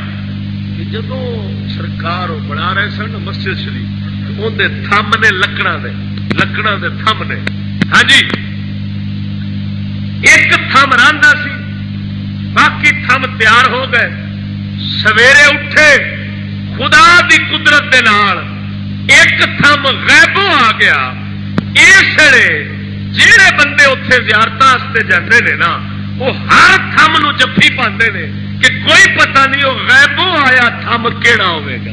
کہ جدو سرکار بنا رہے سن مسجد شریف اندر تھم نے لکڑا دے تھم نے ہاں جی ایک تھم راندا سی باقی تھم تیار ہو گئے سویرے اٹھے خدا دی قدرت دے نال ایک تھم غیبوں آ گیا اس جہے بندے اتنے زیارت جاندے نے نا وہ ہر تھم نو جفی پاندے نے کہ کوئی پتہ نہیں وہ غیبوں آیا تھم کیڑا ہوے گا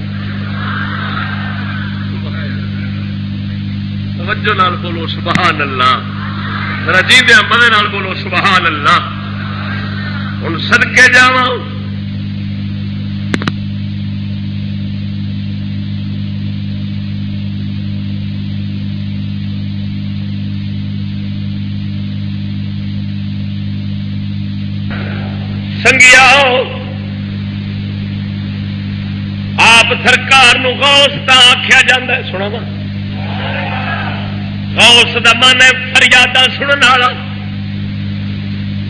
توجہ نال بولو سبحان اللہ رجیدے مدے نال بولو سبحان اللہ ہن صدقے جاواں سنگیا آپ سرکار نو غوث تا آخیا جاندہ ہے سنا وا غوث دا من ہے فریاداں سنن والا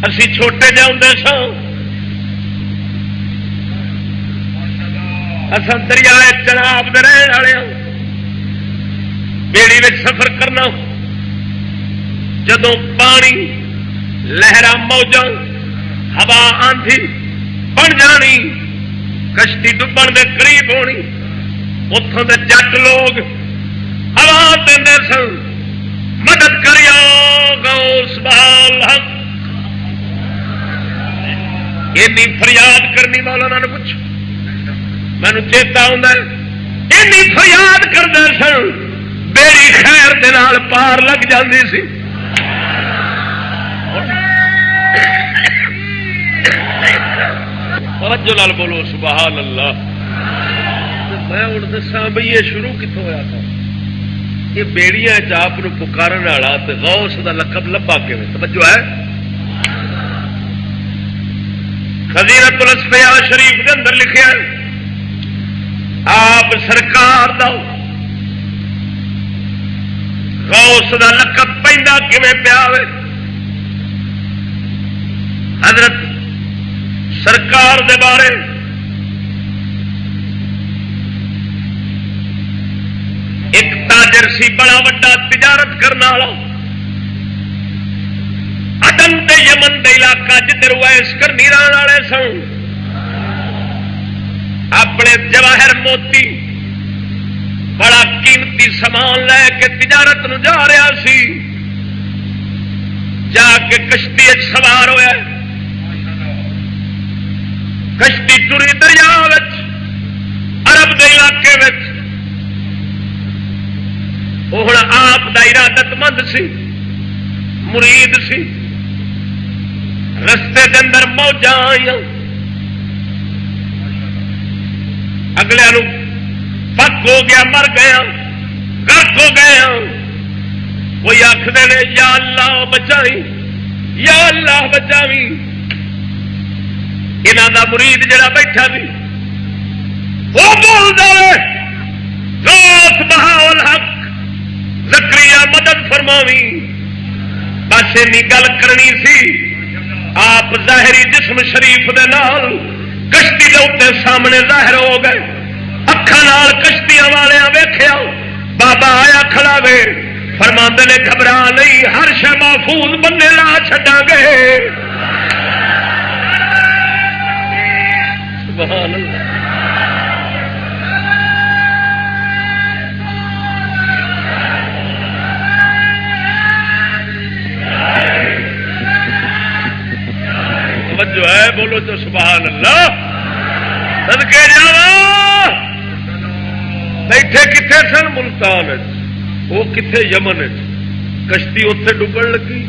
اسی چھوٹے جے ہوندے ساں اساں دریائے چناب دے رہن والے ہاں بیڑی وچ سفر کرنا جدوں پانی لہراں موجاں ہوا آندھی بن جانی کشتی ڈبن دے قریب ہونی اتوں دے جٹ لوگ ہوا دے سن مدد کریا غوث بال حق اینی فریاد کرنی مولانا نے پوچھ مینو چیتا آئی فریاد کرتے سن بیڑی خیر دے نال پار لگ جاندی سی توجہ نال بولو سبحان اللہ میں ہوں دساں بھائی یہ شروع کتوں ہوا تھا یہ بیڑیاں آپ پکارن والا غوث دا لقب لبا کے توجہ ہے خزینۃ الاصفیاء شریف کے اندر لکھیا آپ سرکار دا غوث دا لقب پیندا کیویں پیا ہوئے حضرت سرکار دے بارے ایک تاجر سی بڑا وڈا تجارت کرنے والا عدن تے یمن دے علاقہ جدھر ویس کرنی رہن والے سن اپنے جواہر موتی بڑا قیمتی سامان لے کے تجارت نو جا رہا سی جا کے کشتی سوار ہوا کشتی ٹری دریا عرب کے علاقے وہ ہوں آپ کا ارادت مند سی مرید سی رستے کے اندر موجاں آئی اگلے پک ہو گیا مر گیا گرک ہو گیا کوئی آخر نے یا اللہ بچائی یا اللہ بچاوی یہاں کا مرید جڑا بیٹھا بھی وہ بول دے روس بہاول حق زکریا مدد فرماوی بس این گل کرنی سی آپ ظاہری جسم شریف دے نال کشتی کے اتنے سامنے ظاہر ہو گئے اکھان کشتیاں والے ویخیا بابا آیا کھڑا وے فرما نے گھبرا نہیں ہر شے محفوظ بننے لا چھڈا گے سبحان اللہ جو ہے بولو تو سبحان اللہ صدقے جاواں بیٹھے کتنے سن ملتان وہ کتنے یمن کشتی اتنے ڈبن لگی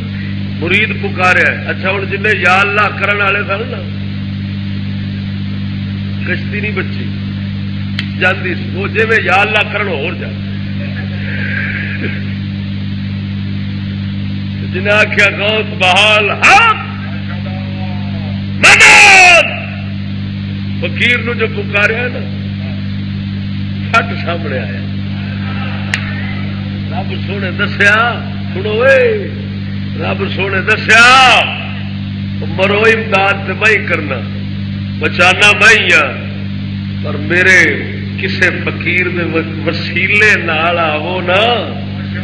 مرید پکاریا اچھا ہوں جن یا اللہ کرن والے سن نا کشتی نہیں بچی جاندی وہ جی میں یا اللہ کرن ہو جا جنہیں آخیا غوث بحال حق مدد فقیر نو جو پکاریا نا فٹ سامنے آیا رب سونے دسیا سنو رب سونے دسیا مرو امداد تو میں کرنا بچانا میں پر میرے کسے فقیر دے وسیلے نال آو نا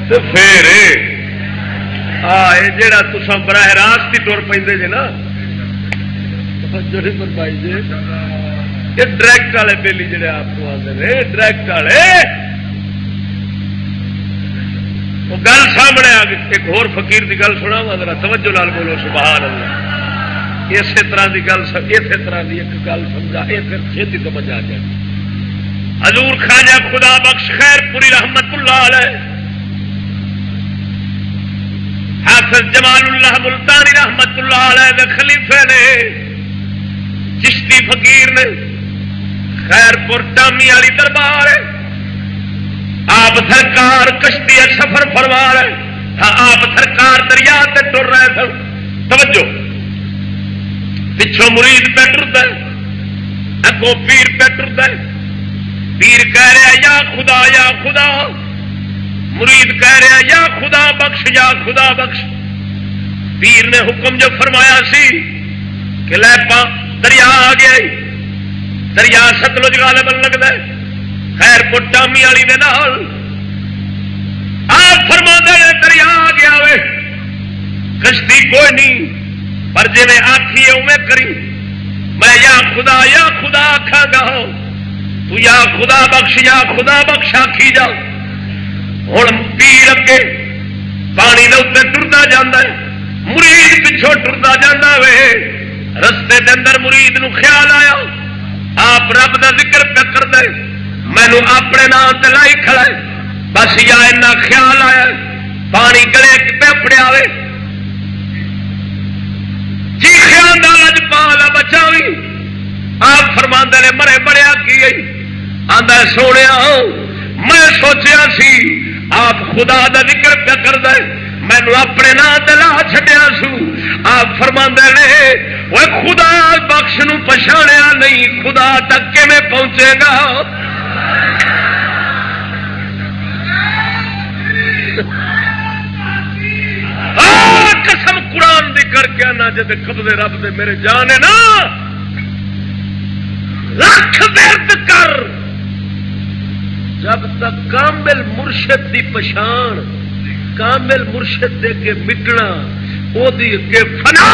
تو پھر جڑا تساں براہ راست ہی ٹر پے جے نا فرمائی جی یہ ڈائریکٹ والے بیلی جڑے آپ کو آتے ہیں ڈائریکٹ والے وہ گل سامنے آ گئی ایک اور فقیر کی گل سنا وا ذرا توجہ نال بولو سبحان اللہ اسی طرح کی گل اسی طرح کی ایک گل سمجھا یہ پھر چھتی سمجھ آ جائے حضور خواجہ خدا بخش خیر پوری رحمت اللہ علیہ حافظ جمال اللہ ملتانی رحمت اللہ علیہ دے خلیفے نے چشتی فقیر نے خیر پور ٹامی والی دربار آپ سرکار کشتی سفر فرما رہے ہاں آپ سرکار دریا سے ٹر رہے تھے توجہ پچھوں مرید پہ ٹرتا اگوں پیر پہ ٹرتا پیر کہہ رہا یا خدا یا خدا مرید کہہ رہا یا خدا بخش یا خدا بخش پیر نے حکم جو فرمایا سی کہ لے پا دریا آ گیا دریا ستلج غالباً لگتا ہے خیر پور ٹامی والی دے نال آپ فرما دے دریا آ گیا وے کشتی کوئی نہیں پر جی میں آخی اوے کری میں یا خدا آخا گا تو یا خدا بخش آخی جا ہوں پیر اگے پانی کے اتنے ٹرتا جانا مرید پچھوں ٹرتا جانا وے رستے دے اندر مرید نو خیال آیا آپ رب دا ذکر پہ کر دے مینو اپنے نام تے لائی کھڑا ہے بس یا اینا خیال آیا پانی گلے پہ پڑیا وے جی خیال اج پالا بچاوی آپ فرما نے مرے بڑیا کی آدھا سونے میں سوچیا سی آپ خدا دا ذکر پہ کر دے مینو اپنے نام دلا چھڈیا سو آپ فرما نے وہ خدا بخش نو پچھاڑیا نہیں خدا تک میں پہنچے گا قسم قرآن دی کر کے آنا جب قبضے رب دے میرے جان ہے نا لکھ ورد کر جب تک کامل مرشد دی پچھان کامل مرشد دے کے مٹنا او دی کے فنا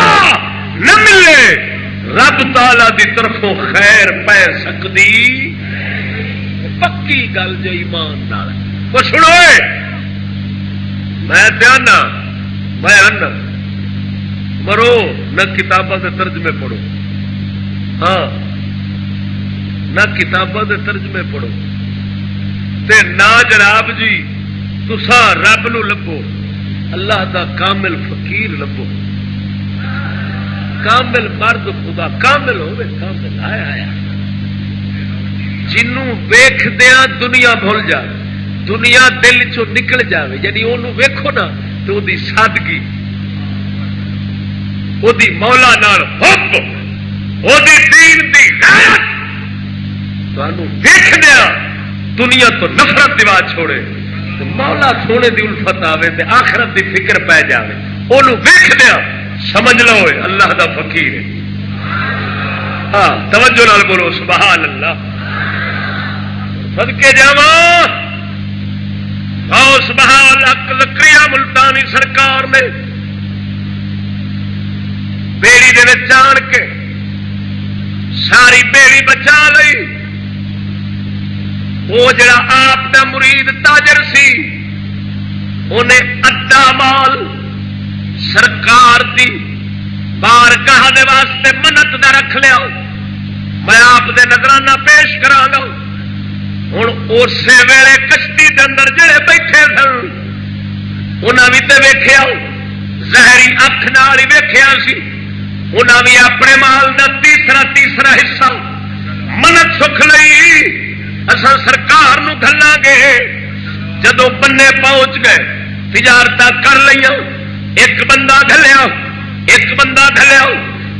نہ ملے رب تعالی دی طرفوں خیر پہ سکتی پکی گل جو ایمان نال وہ سنو میں دھیانا میں آنا مرو نہ کتاباں دے ترجمے پڑھو ہاں نہ کتاباں دے ترجمے پڑھو تے نہ جناب جی تسا رب نو لبو اللہ دا کامل فقیر لبو کامل مرد خدا کامل ہوے کامل آیا آیا جنوں ویکھدیاں دنیا بھول جائے دنیا دل چو نکل جاوے یعنی انہوں ویکھو نا تو وہ دی سادگی وہ دی مولا نال حب وہ دی دین دی غیرت تو انہوں ویکھدیاں دنیا تو نفرت دیوا چھوڑے تو مولا سونے دی الفت آوے تے آخرت دی فکر پہ جاوے انہوں ویکھدیاں سمجھ لو اللہ دا فقیر ہے ہاں توجہ نال بولو سبحان اللہ صدقے جاواں غوث بہال حق زکریا ملتانی سرکار نے بیڑی دے وچ جان کے ساری بیڑی بچا لئی وہ جڑا آپ دا مرید تاجر سی انہیں ادھا مال سرکار دی بارگاہ دے واسطے منت دا رکھ لیا میں آپ دے نظرانہ پیش کرا گا ہوں اسی ویلے کشتی دے اندر جڑے بیٹھے سن انہاں بھی تے ویکھیا ظاہری اکھ نال ہی ویکھیا سی انہاں بھی اپنے مال دا تیسرا حصہ منت سکھ لئی اساں سرکار نو گھلاں گے جدوں بننے پہنچ گئے تجارت کر لیا ایک بندہ گھلیا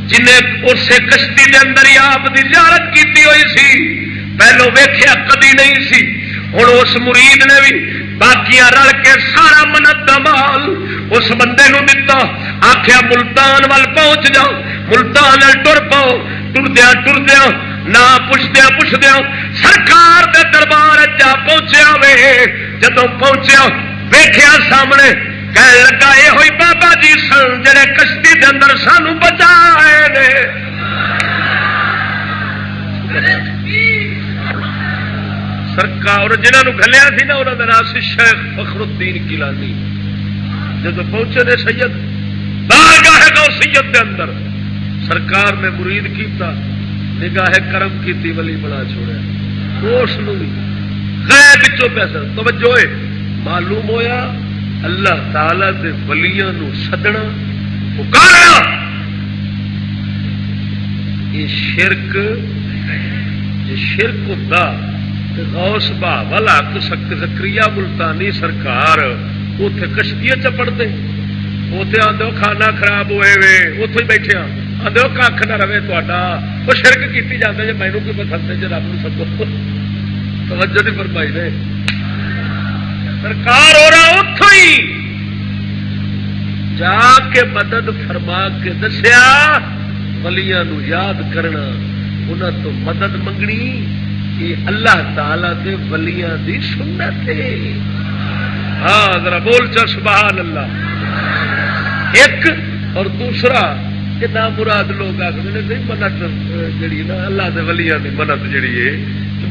جنہیں اسے کشتی دے اندر ہی آپ دی زیارت کیتی ہوئی سی پہلو ویکھیا کدی نہیں سی ہوں اس مرید نے بھی باقیاں رل کے سارا منت دا مال اس بندے نو دتا آخیا ملتان وال پہنچ جاؤ ملتان ٹر پاؤ ٹردیا نہ پوچھدیا سرکار دے دربار جا پہنچیا وے جدوں پہنچیا ویکھیا سامنے کہنے لگا یہ ہوئی بابا جی سن جڑے کشتی دے اندر سانو بچائے نے سرکار جنہوں گھلیا سی نا انہوں نے نام سی شیخ فخر الدین گیلانی جب پہنچے نے سید بارگاہ غوثیت دے اندر سرکار نے مرید کیتا نگاہ کرم کیتی ولی بنا چھوڑیا اس غیب چوں پیسہ توجہ معلوم ہویا اللہ تعالی دے ولیاں نو سدنا پکارنا یہ شرک ہوتا غوث بہاول حق زکریا ملتانی سرکار اتے کشتی چپڑتے اتے آدھو کھانا خراب ہوئے وے اتے بیٹھے آدھو کھ نہ رہے تا وہ شرک کی جاتے جی مینو کی پسند ہے جی رب نو سدو توجہ نہیں فرمائی نے سرکار ہو رہا اتوں ہی جا کے مدد فرما کے دسیا ولیاں نو یاد کرنا انہاں تو مدد منگنی یہ اللہ تعالی دے ولیاں دی سنت ہے ہاں ذرا بول چا سبحان اللہ ایک اور دوسرا کہ نہ مراد لوگ آخر نہیں منت جڑی نا اللہ دے ولیاں دی منت جڑی ہے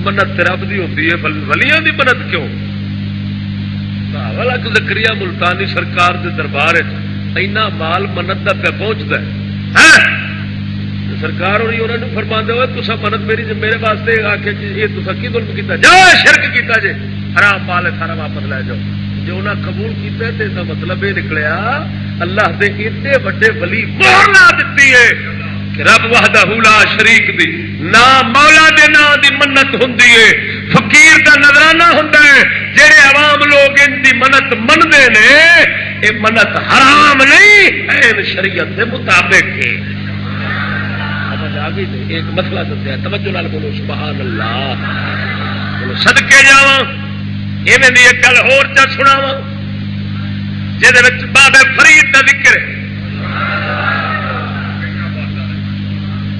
منت رب دی ہوتی ہے ولیاں دی منت کیوں بہاول زکریا ملتانی سرکار دے دربار اینا مال منت دا پہ پہنچتا ہے سرکار ہوئی انہوں نے فرما دے ہوئے تسا منت میرے واسطے آ کے یہ تسا کی ظلم کیتا جاؤ شرک کیتا جے حرام مال ہے سارا واپس لے جاؤ جو انہیں قبول کیتا ہے تو مطلب یہ نکلیا اللہ دے ایڈے وڈے ولی مہر لا دیتی ہے کہ رب وحدہ لا شریک دی نہ مولا دے نا دی منت ہوندی ہے فقیر دا نظرانہ ہوندا ہے جڑے عوام لوگ ان دی منت مندے نے یہ منت حرام نہیں ہے شریعت دے مطابق ہے ایک مسئلہ دسیا توجہ نال بولو سبحان اللہ بولو صدقے جاواں ایویں دی ایک گل ہور چا سناواں جہدے وچ بابے فرید دا ذکر ہے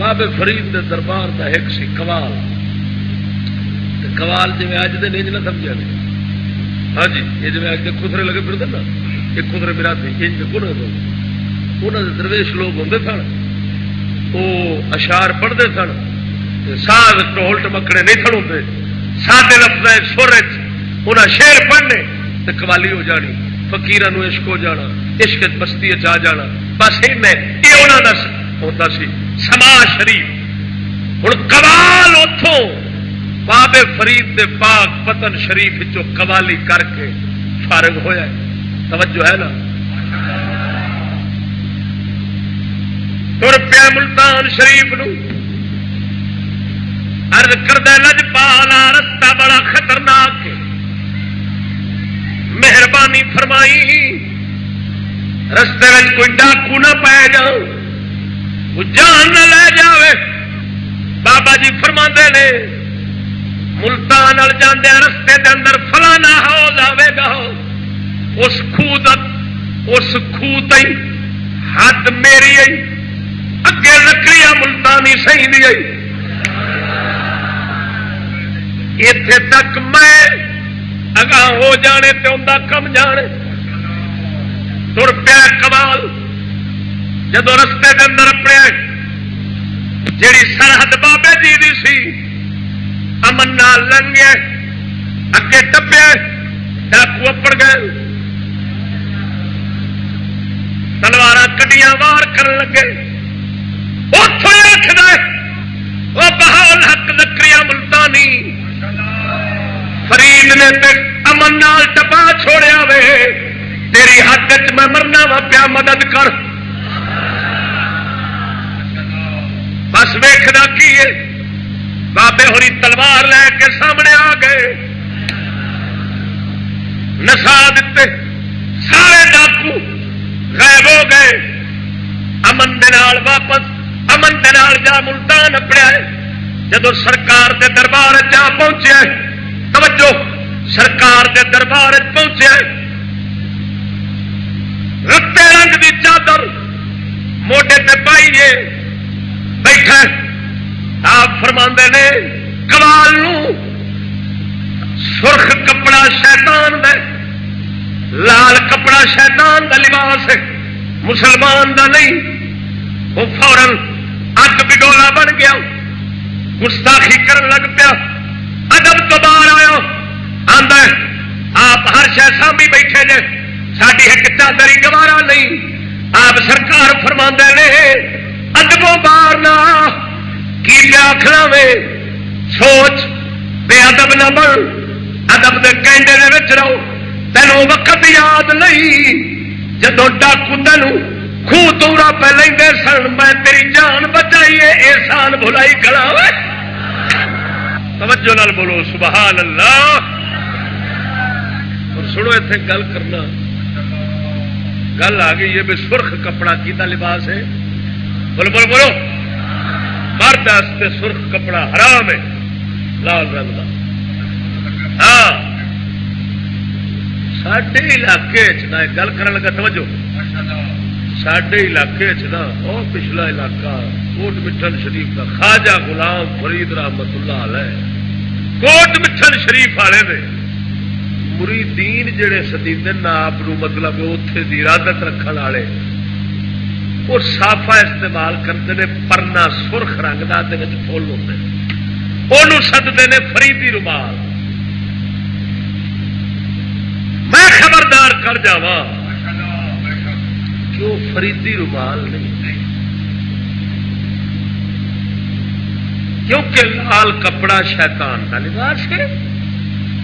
بابے فرید دے دربار دا ایک سی قوال، قوال جی اج دے نہیں نہ سمجھا نہیں، ہاں جی یہ جی اج کے خسرے لگے پھرتے نا، ایک خسرے میرا تھی انہوں نے درویش لوگ ہوں سن، وہ اشعار پڑھتے سن، ساز ٹول ٹمکڑے نہیں سن ہوتے، سادے لفظ سر انہیں شیر پڑھنے تو قوالی ہو جانی، فقیران عشق ہو جانا، عشق بستی آ جانا، بس یہ انہوں کا ہوتا سی سما شریف۔ ہوں قوال اتوں بابے فرید دے پاک پتن شریف چو قوالی کر کے فارغ ہویا ہے، توجہ ہے نا۔ تر پیا ملتان شریف نو، عرض کردہ لجپالا رستہ بڑا خطرناک ہے، مہربانی فرمائی رستے میں کوئی ڈاکو نہ پائے جا، وہ جان نہ لے جاوے۔ بابا جی فرما نے ملتان وال جاندے رستے دے اندر فلانا حوض آئے گا، اس خوہ تئی حد میری آئی، اگے لکڑیاں ملتانی سہی دی آئی، اتنے تک میں اگاں ہو جانے تے اندا کم جانے۔ تر پیا قوال، جدو رستے دے اندر اپنے جیڑی سرحد بابے جی دی سی امن نال لنگے، اگے ٹپے ڈاکو اپڑ گئے، تلوار کڈیاں وار کرن لگے۔ اتوں آخر وہ بہال حق لکڑیاں ملتانی فرید نے تے امن نال ٹپا چھوڑیا وے، تیری حد وچ میں مرنا وا پیا، مدد کر۔ بس ویکھنا کی ہے، بابے ہوری تلوار لے کے سامنے آ گئے، نسا دیتے، سارے ڈاکو غائب ہو گئے۔ امن دے نال واپس، امن دے نال جا ملتان اپڑیا، جدو سرکار دے دربار جا پہنچیا، توجہ سرکار دے دربار پہنچیا، رتے رنگ دی چادر موڈے تے پائیے بیٹھا، آپ فرماندے نے قوال نو سرخ کپڑا شیطان دے، لال کپڑا شیطان دا لباس ہے، مسلمان دا نہیں۔ وہ فوراً اگ بگولا بن گیا، گستاخی کرن لگ پیا، ادب تو باہر آیا، آندا ہے آپ ہر شے سامنے بیٹھے جے، ساری ایک چادر ہی گوارا نہیں۔ آپ سرکار فرماندے نے ادبوں باہر نہ کی پیا آخنا وے، سوچ بے ادب نہ بن، ادب دے کینڈے دے وچ رہو۔ تینوں وقت یاد نہیں جدو ڈاکو تینوں خوہ تورا پہ لیندے سن، میں تیری جان بچائی ہے، احسان بھلائی کھڑا ہوئے۔ توجہ نال بولو سبحان اللہ۔ اور سنو اتنے گل کرنا، گل آ گئی ہے بھی سرخ کپڑا کیتا لباس ہے، بولو بولو بولو، مرد واسطے سرخ کپڑا حرام ہے، لال رنگ کا۔ ہاں ساڈے علاقے چ گل کرن لگا، توجہ، ساڈے علاقے چ نا وہ پچھلا علاقہ کوٹ مٹھن شریف کا خواجہ غلام فرید رحمت اللہ علیہ، کوٹ مٹھن شریف والے نے مریدین جڑے سدیدے آپ مطلب اتنے دی ارادت رکھن والے، وہ صافا استعمال کرتے ہیں، پرنا سرخ رنگ کا فل ہوتے ہیں، وہ سدتے ہیں فریدی رومال۔ میں خبردار کر جاواں کہ وہ فریدی رومال نہیں، کیونکہ لال کپڑا شیطان کا لباس ہے،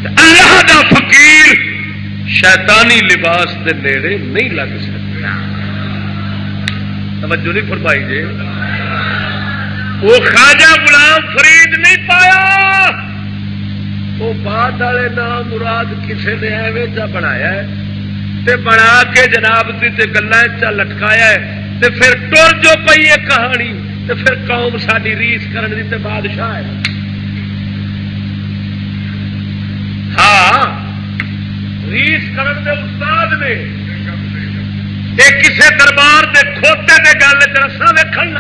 اللہ دا فقیر شیطانی لباس دے نیڑے نہیں لگ سکتا۔ توجہ نہیں فرمائی جی، وہ خواجہ غلام فرید نہیں پایا، وہ بعد والے نام مراد کسی نے ایویں چا بنایا ہے تے بنا کے جناب تے گلاں چا لٹکایا ہے، تے پھر ٹر جو پئی ہے کہانی، تے پھر قوم ساری ریس کرن دی تے بادشاہ ہے۔ ہاں ریس کرن دے استاد نے، یہ کسے دربار دے کھوتے دے گل رسا ویکھن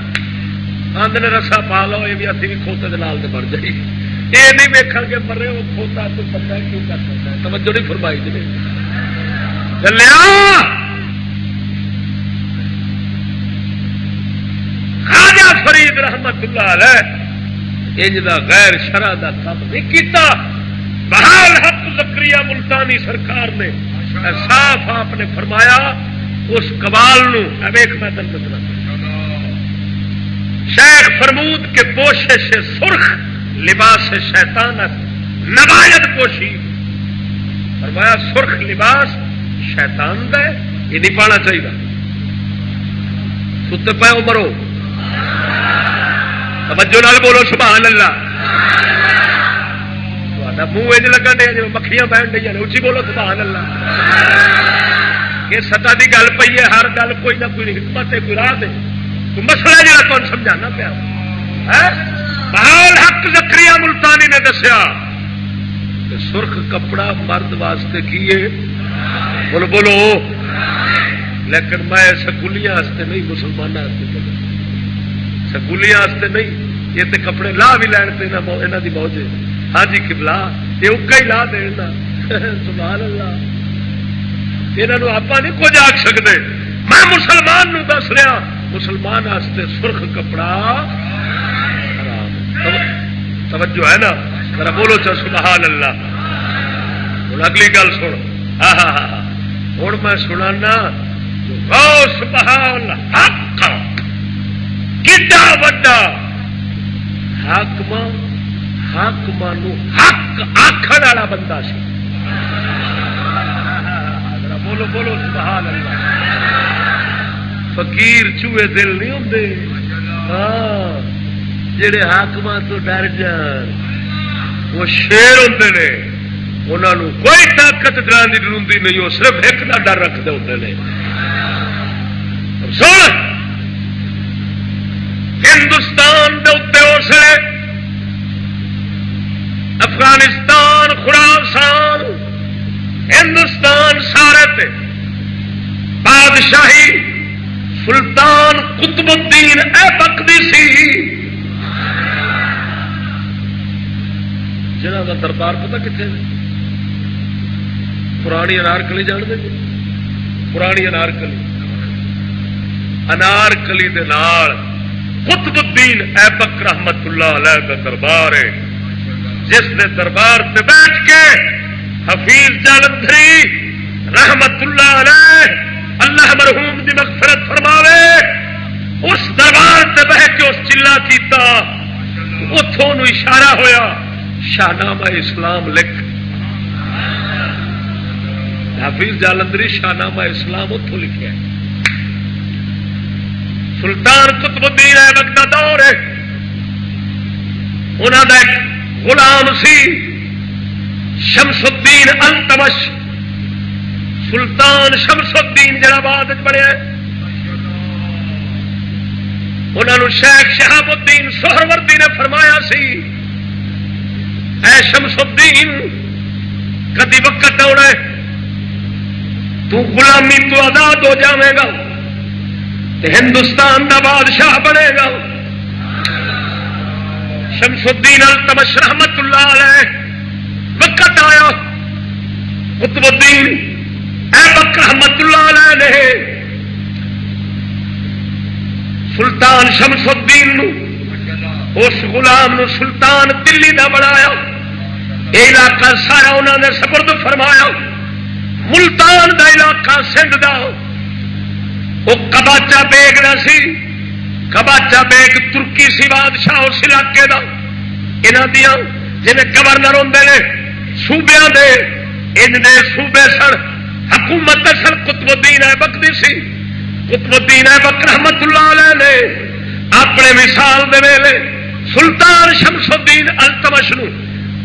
آدھے نے رسا پا لو یہ بھی ابھی بھی کھوتے کے نال بن جائے یہ نہیں ویکھ کے مرے وہ کھوتا تو بندہ کیوں کر سکتا ہے توجہ نہیں فرمائی جی چلیا خواجہ فرید رحمت اللہ علیہ انج دا غیر شرع دا کام نہیں کیتا بہال حق زکریا ملتانی سرکار نے صاف آپ نے فرمایا اس قبال نو ویکھ میں تن بتنا شیخ فرمود کے پوشے سے سرخ لباس شیطان نبایت پوشی فرمایا سرخ لباس شیطان دا ہے یہ نہیں پانا چاہیے ستے پے مرو توجہ نال بولو سبحان اللہ منہ اج لگن دے جی مکھیاں بہن ڈی اچھی بولو سبحان اللہ یہ سطح کی گل پی ہے ہر گل کوئی نہ کوئی حکمت ہے کوئی راہ دے کوئی مسئلہ جا تمہیں سمجھانا پیا بہال حق زکریا ملتانی نے دسیا کہ سرخ کپڑا مرد واسطے کی ہے بولو بولو لیکن میں سکولیاں نہیں مسلمانوں سکولیاں نہیں یہ تے کپڑے لا بھی لین پہ یہاں کی موج ہے ہاں جی قبلہ یہ اکا ہی لا دینا سبحان اللہ یہاں آپ نہیں کچھ آخ سکتے میں مسلمان نو دس رہا مسلمان واسطے سرخ کپڑا توجہ ہے نا ذرا بولو چا سبحان اللہ ہوں اگلی گل سن ہاں ہاں ہاں ہوں میں سنانا سبحان حق کڈا وڈا حاکم حاکم حق آخر والا بندہ سی بولو بولو سبحان اللہ فقیر چوہے دل نہیں ہوندے ہاں جڑے حاکم تو ڈر جان وہ شیر ہوندے نے انہوں کوئی طاقت ڈراندی ڈروندی نہیں وہ صرف ایک کا ڈر رکھتے ہوتے ہیں سن ہندوستان دے اتنے اس لیے افغانستان خراسان ہندوستان سارے تے بادشاہی سلطان قطب الدین ایبک دی سی جنہاں دا دربار پتہ کتنے پرانی انارکلی جان دے پرانی انارکلی دے نال قطب الدین ایبک رحمت اللہ علیہ کا دربار ہے جس نے دربار سے بیٹھ کے حفیظ جالندھری رحمت اللہ علیہ اللہ مرحوم دی مغفرت فرماوے اس دربار سے بہ کے اس چلا کیتا اتوں اشارہ ہویا شاہنامہ اسلام لکھ حفیظ جالندھری شاہنامہ اسلام اتوں لکھا ہے سلطان قطب الدین ایبک کا دور ہے انہوں کا ایک غلام سی شمس الدین التمش سلطان شمس الدین جڑا بعد بڑھیا انہوں شیخ شہاب الدین سہروردی نے فرمایا سی اے شمس الدین کدی وقت آنا تو غلامی تو آزاد ہو جائے گا ہندوستان کا بادشاہ بنے گا شمس الدین التمش رحمت اللہ علیہ وقت آیا قطب الدین ایبک رحمت اللہ علیہ نے سلطان شمس الدین اس غلام نو سلطان دلی دا بنایا یہ علاقہ سارا انہوں نے سپرد فرمایا ملتان دا علاقہ سندھ دا وہ کباچا بیگ نہ سی کباچا بیگ ترکی سی بادشاہ اس علاقے دا انہاں دیاں جی گورنر ہوندے نے صوبیاں دے ان دے صوبے سن حکومت سن قطب الدین ایبک دی سی قطب الدین ایبک رحمت اللہ علیہ نے اپنے وصال دے ویلے سلطان شمس الدین التمش نو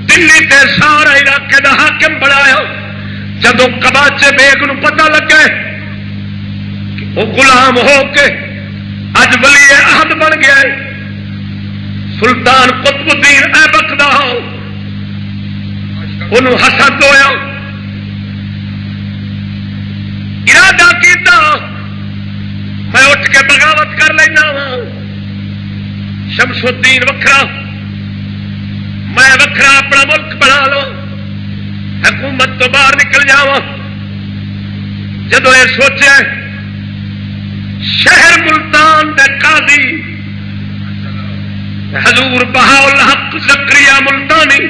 دلی تے سارا علاقے دا حاکم بنایا جدو کباچے بیگ نو پتہ لگے وہ غلام ہو کے اج ولی عہد بن گیا ہے سلطان قطب الدین ایبک دا انہوں حسد ہویا ارادہ کیتا میں اٹھ کے بغاوت کر لینا وا الدین وکھرا، میں وکھرا اپنا ملک بنا لو، حکومت تو باہر نکل جاواں۔ جدو یہ سوچے شہر ملتان دے قاضی حضور بہاء الحق زکریا ملتانی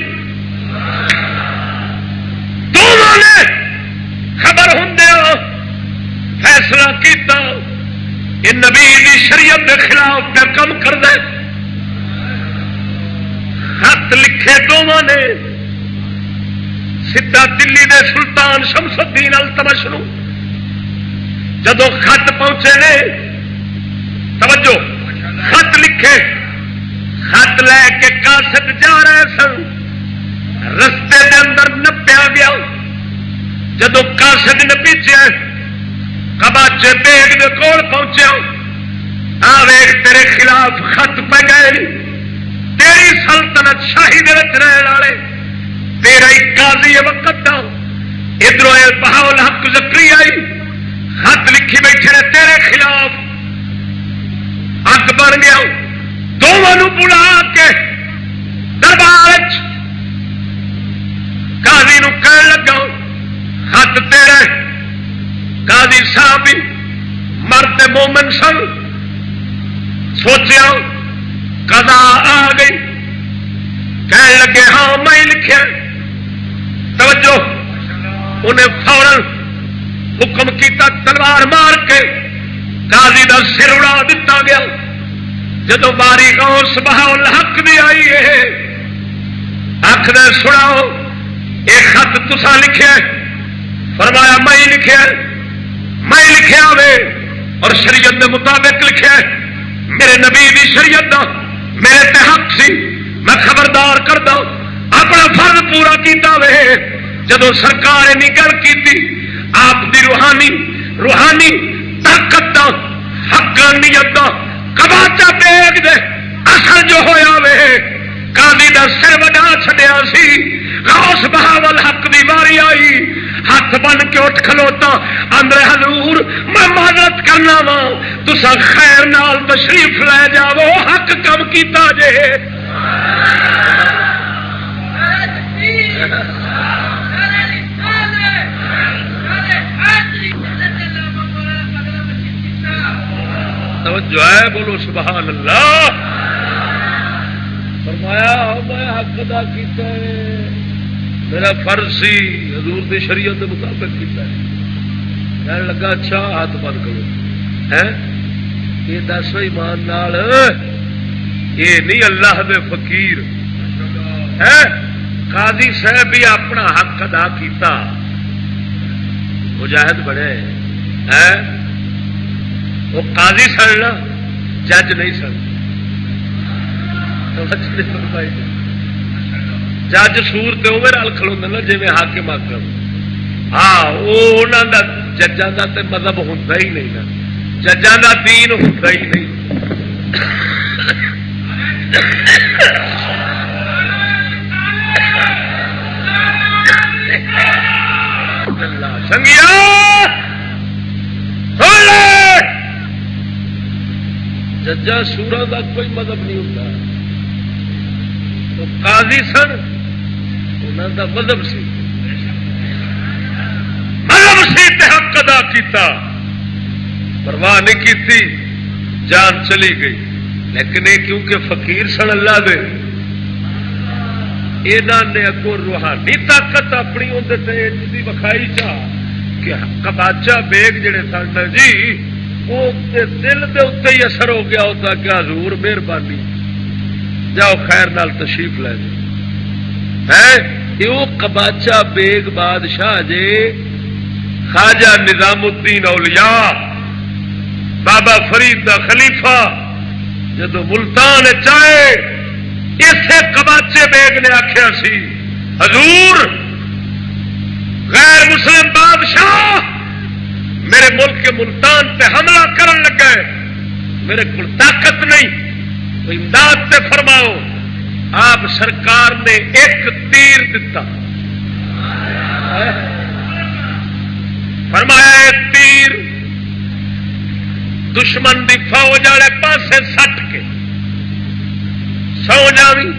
دونوں نے خبر ہوندیا فیصلہ کیتا کہ نبی دی شریعت کے خلاف پہ کم کر دے۔ خط لکھے دونوں نے سیدھا دلی دے سلطان شمس الدین التمش نو۔ جدو خط پہنچے نے، توجہ، خط لکھے، خط لے کے قاصد جا رہے سن، رستے دے اندر نپیا گیا۔ جدو قاصد نپیچے قباچے بیگ دے کول پہنچیا، آ ویکھ تیرے خلاف خط پہ گئے، تیری سلطنت شاہی دے وچ رہن والے تیرا ہی قاضی وقت دا، ادھر بہاء الحق زکریا خط لکھی بیٹھے نے تیرے خلاف۔ اگ بن گیا، دونوں بلا کے دربار قاضی نو کہن لگا خط تیرے۔ قاضی صاحب بھی مرد مومن سن، سوچیا قضا آ گئی، کہنے لگے ہاں میں لکھیا۔ توجہ، انہیں فوراً حکم کیتا تلوار مار کے قاضی دا سر اڑا دیتا گیا۔ جدو باری غوث بہاء الحق دی آئی ہے، آخر سناؤ یہ خط تسا لکھیا؟ فرمایا میں لکھیا، میں لکھیا وے اور شریعت کے مطابق لکھیا، میرے نبی دی شریعت دا میرے تے حق سی، میں خبردار کردا اپنا فرض پورا کیتا وے۔ جدو سرکار نے گل کیتی، آپ دی روحانی طاقت دا، حقانیت دا، قباچہ بیگ دے اثر جو ہویا وے، قاضی دا سر وڈا چھڈیا سی۔ غوث بہاء الحق دی واری آئی، ہاتھ بن کے اٹھ کھلوتا، اندر حضور میں معذرت کرنا وا، تسا خیر نال تشریف لے جاؤ، حق کم کیتا جے۔ توجہ ہے، بولو سبحان اللہ۔ فرمایا میں حق ادا کیتا ہے، میرا فرض سی، حضور دی شریعت کے مطابق کیتا ہے۔ کہنے لگا اچھا ہاتھ بند کرو، ہے یہ دس ایمان نال یہ نہیں اللہ دے فقیر ہے۔ قاضی صاحب بھی اپنا حق ادا کیتا، مجاہد بڑے ہے، وہ قاضی سن نا، جج نہیں سن۔ جج سور تے وہ نال کھلوندے نا جویں حاکم حاکم، ہاں وہ انہاں دا ججاں دا تے مذہب ہوندا ہی نہیں نا، ججاں دا دین ہوندا ہی نہیں۔ سنگیا ججا سورا کا کوئی مذہب نہیں ہوتا، وہ قاضی سن، انہوں کا مذہب سی، مذہب سی تے حق ادا کیتا، پرواہ نہیں کیتی، جان چلی گئی۔ لیکن یہ کیونکہ فقیر سن اللہ دے، یہاں نے اگوں روحانی طاقت اپنی اندر جی وکھائی چاہ کہ قباچہ بیگ جڑے سن جی وہ دل دے اتنے ہی اثر ہو گیا ہوتا کہ حضور مہربانی جاؤ خیر نال تشریف لے جاؤ۔ وہ قباچہ بیگ بادشاہ جے خواجہ نظام الدین اولیاء بابا فرید دا خلیفہ جدو ملتان چاہے اسے قباچے بیگ نے آخیا سی حضور غیر مسلم بادشاہ میرے ملک کے ملتان پہ حملہ کرن لگا ہے، میرے کو طاقت نہیں، تو امداد پہ فرماؤ۔ آپ سرکار نے ایک تیر دیتا، فرمایا ایک تیر دشمن دی فوج والے پاسے سٹ کے سو جاوی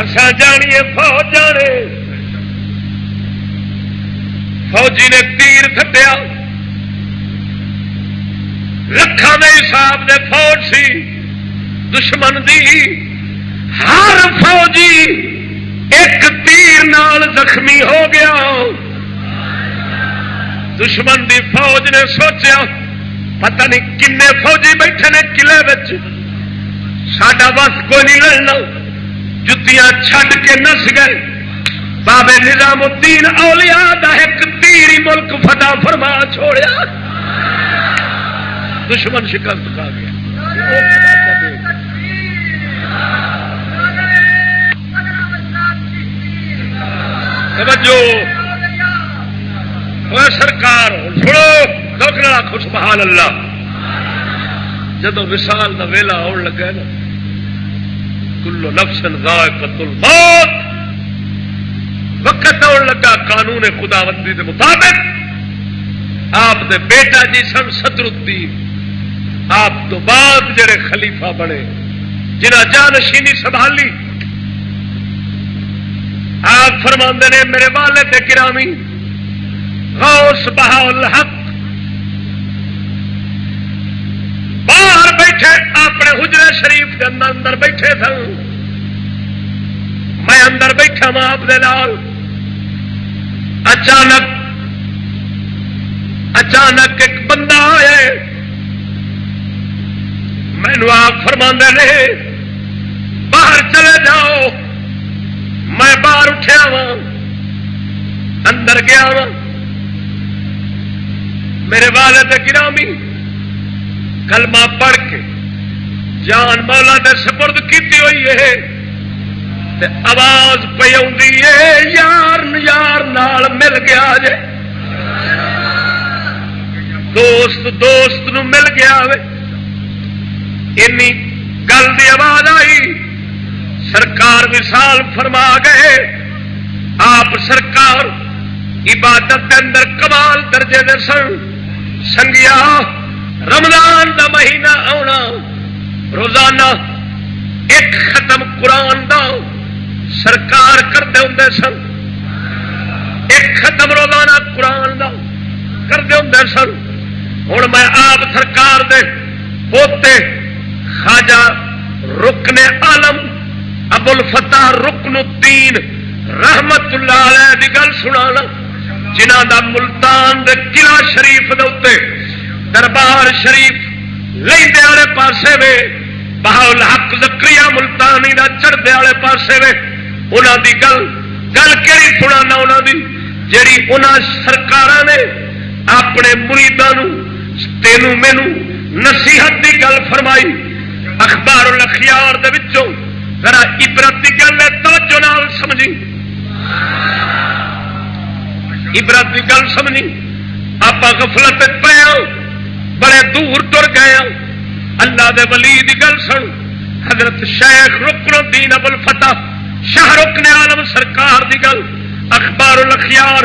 اساں جانیے فوج جانے فوجی نے تیر تھٹیا لکھاں دے حساب دے فوج سی دشمن دی ہر فوجی ایک تیر نال زخمی ہو گیا دشمن دی فوج نے سوچیا پتہ نہیں کنے فوجی بیٹھے نے قلعے وچ ساڈا بس کوئی نہیں لڑنا جتیاں چھڈ کے نس گئے بابے نظام الدین اولیاء دا ایک تیر ہی ملک فتح فرما چھوڑیا دشمن شکست کھا گیا توجہ سرکار سنو لوکڑا خوش سبحان اللہ جدو وصال دا ویلا آن لگا نا کلو نفس ذائقۃ الموت وقت آن لگا قانون خداوندی کے مطابق آپ دے بیٹا جی سن صدر الدین آپ تو بعد جڑے خلیفہ بنے جنہ جانشینی سنبھالی آپ فرماندے نے میرے والد گرامی غوث بہاء الحق باہر بیٹھے اپنے حجرے شریف کے اندر بیٹھے سن میں اندر بیٹھا وا آپ دے نال اچانک ایک بندہ آئے مینو آپ فرماندے نے باہر چلے جاؤ میں باہر اٹھیا وا اندر گیا وا میرے والد گرامی کلمہ پڑھ کے جان مولا دے سپرد کیتی ہوئی ہے تے آواز پی آئی یار یار نال مل گیا جے دوست دوست نو مل گیا اینی گل دی آواز آئی سرکار وصال فرما گئے آپ سرکار عبادت کے اندر کمال درجے دے سن سنگیا رمضان دا مہینہ آنا روزانہ ایک ختم قرآن دا سرکار کرتے ہوں سن ایک ختم روزانہ قرآن دا کرتے ہوں سن ہوں میں آپ سرکار دے پوتے خواجہ رکن عالم ابو الفتح رکن الدین رحمت اللہ علیہ دی گل سنانا جنہ دا ملتان دے قلعہ شریف دے اوتے دربار شریف لیندے والے پاسے وے بہاء الحق زکریا ملتانی دا چڑھدے والے پاسے وے انہاں دی گل کیڑی سنانا انہاں دی جیڑی انہاں سرکاراں نے اپنے مریداں نو تینوں مینوں نصیحت دی گل فرمائی اخبار الاخیار دے وچوں ذرا عبرت کی گل ہے توجہ نال سمجھی عبرت کی گل سمجھی آپ غفلت پے بڑے دور ٹر گئے اللہ دے ولی دی گل سن حضرت شیخ رکن الدین ابو الفتح شاہ رکن عالم سرکار دی گل اخبار الاخیار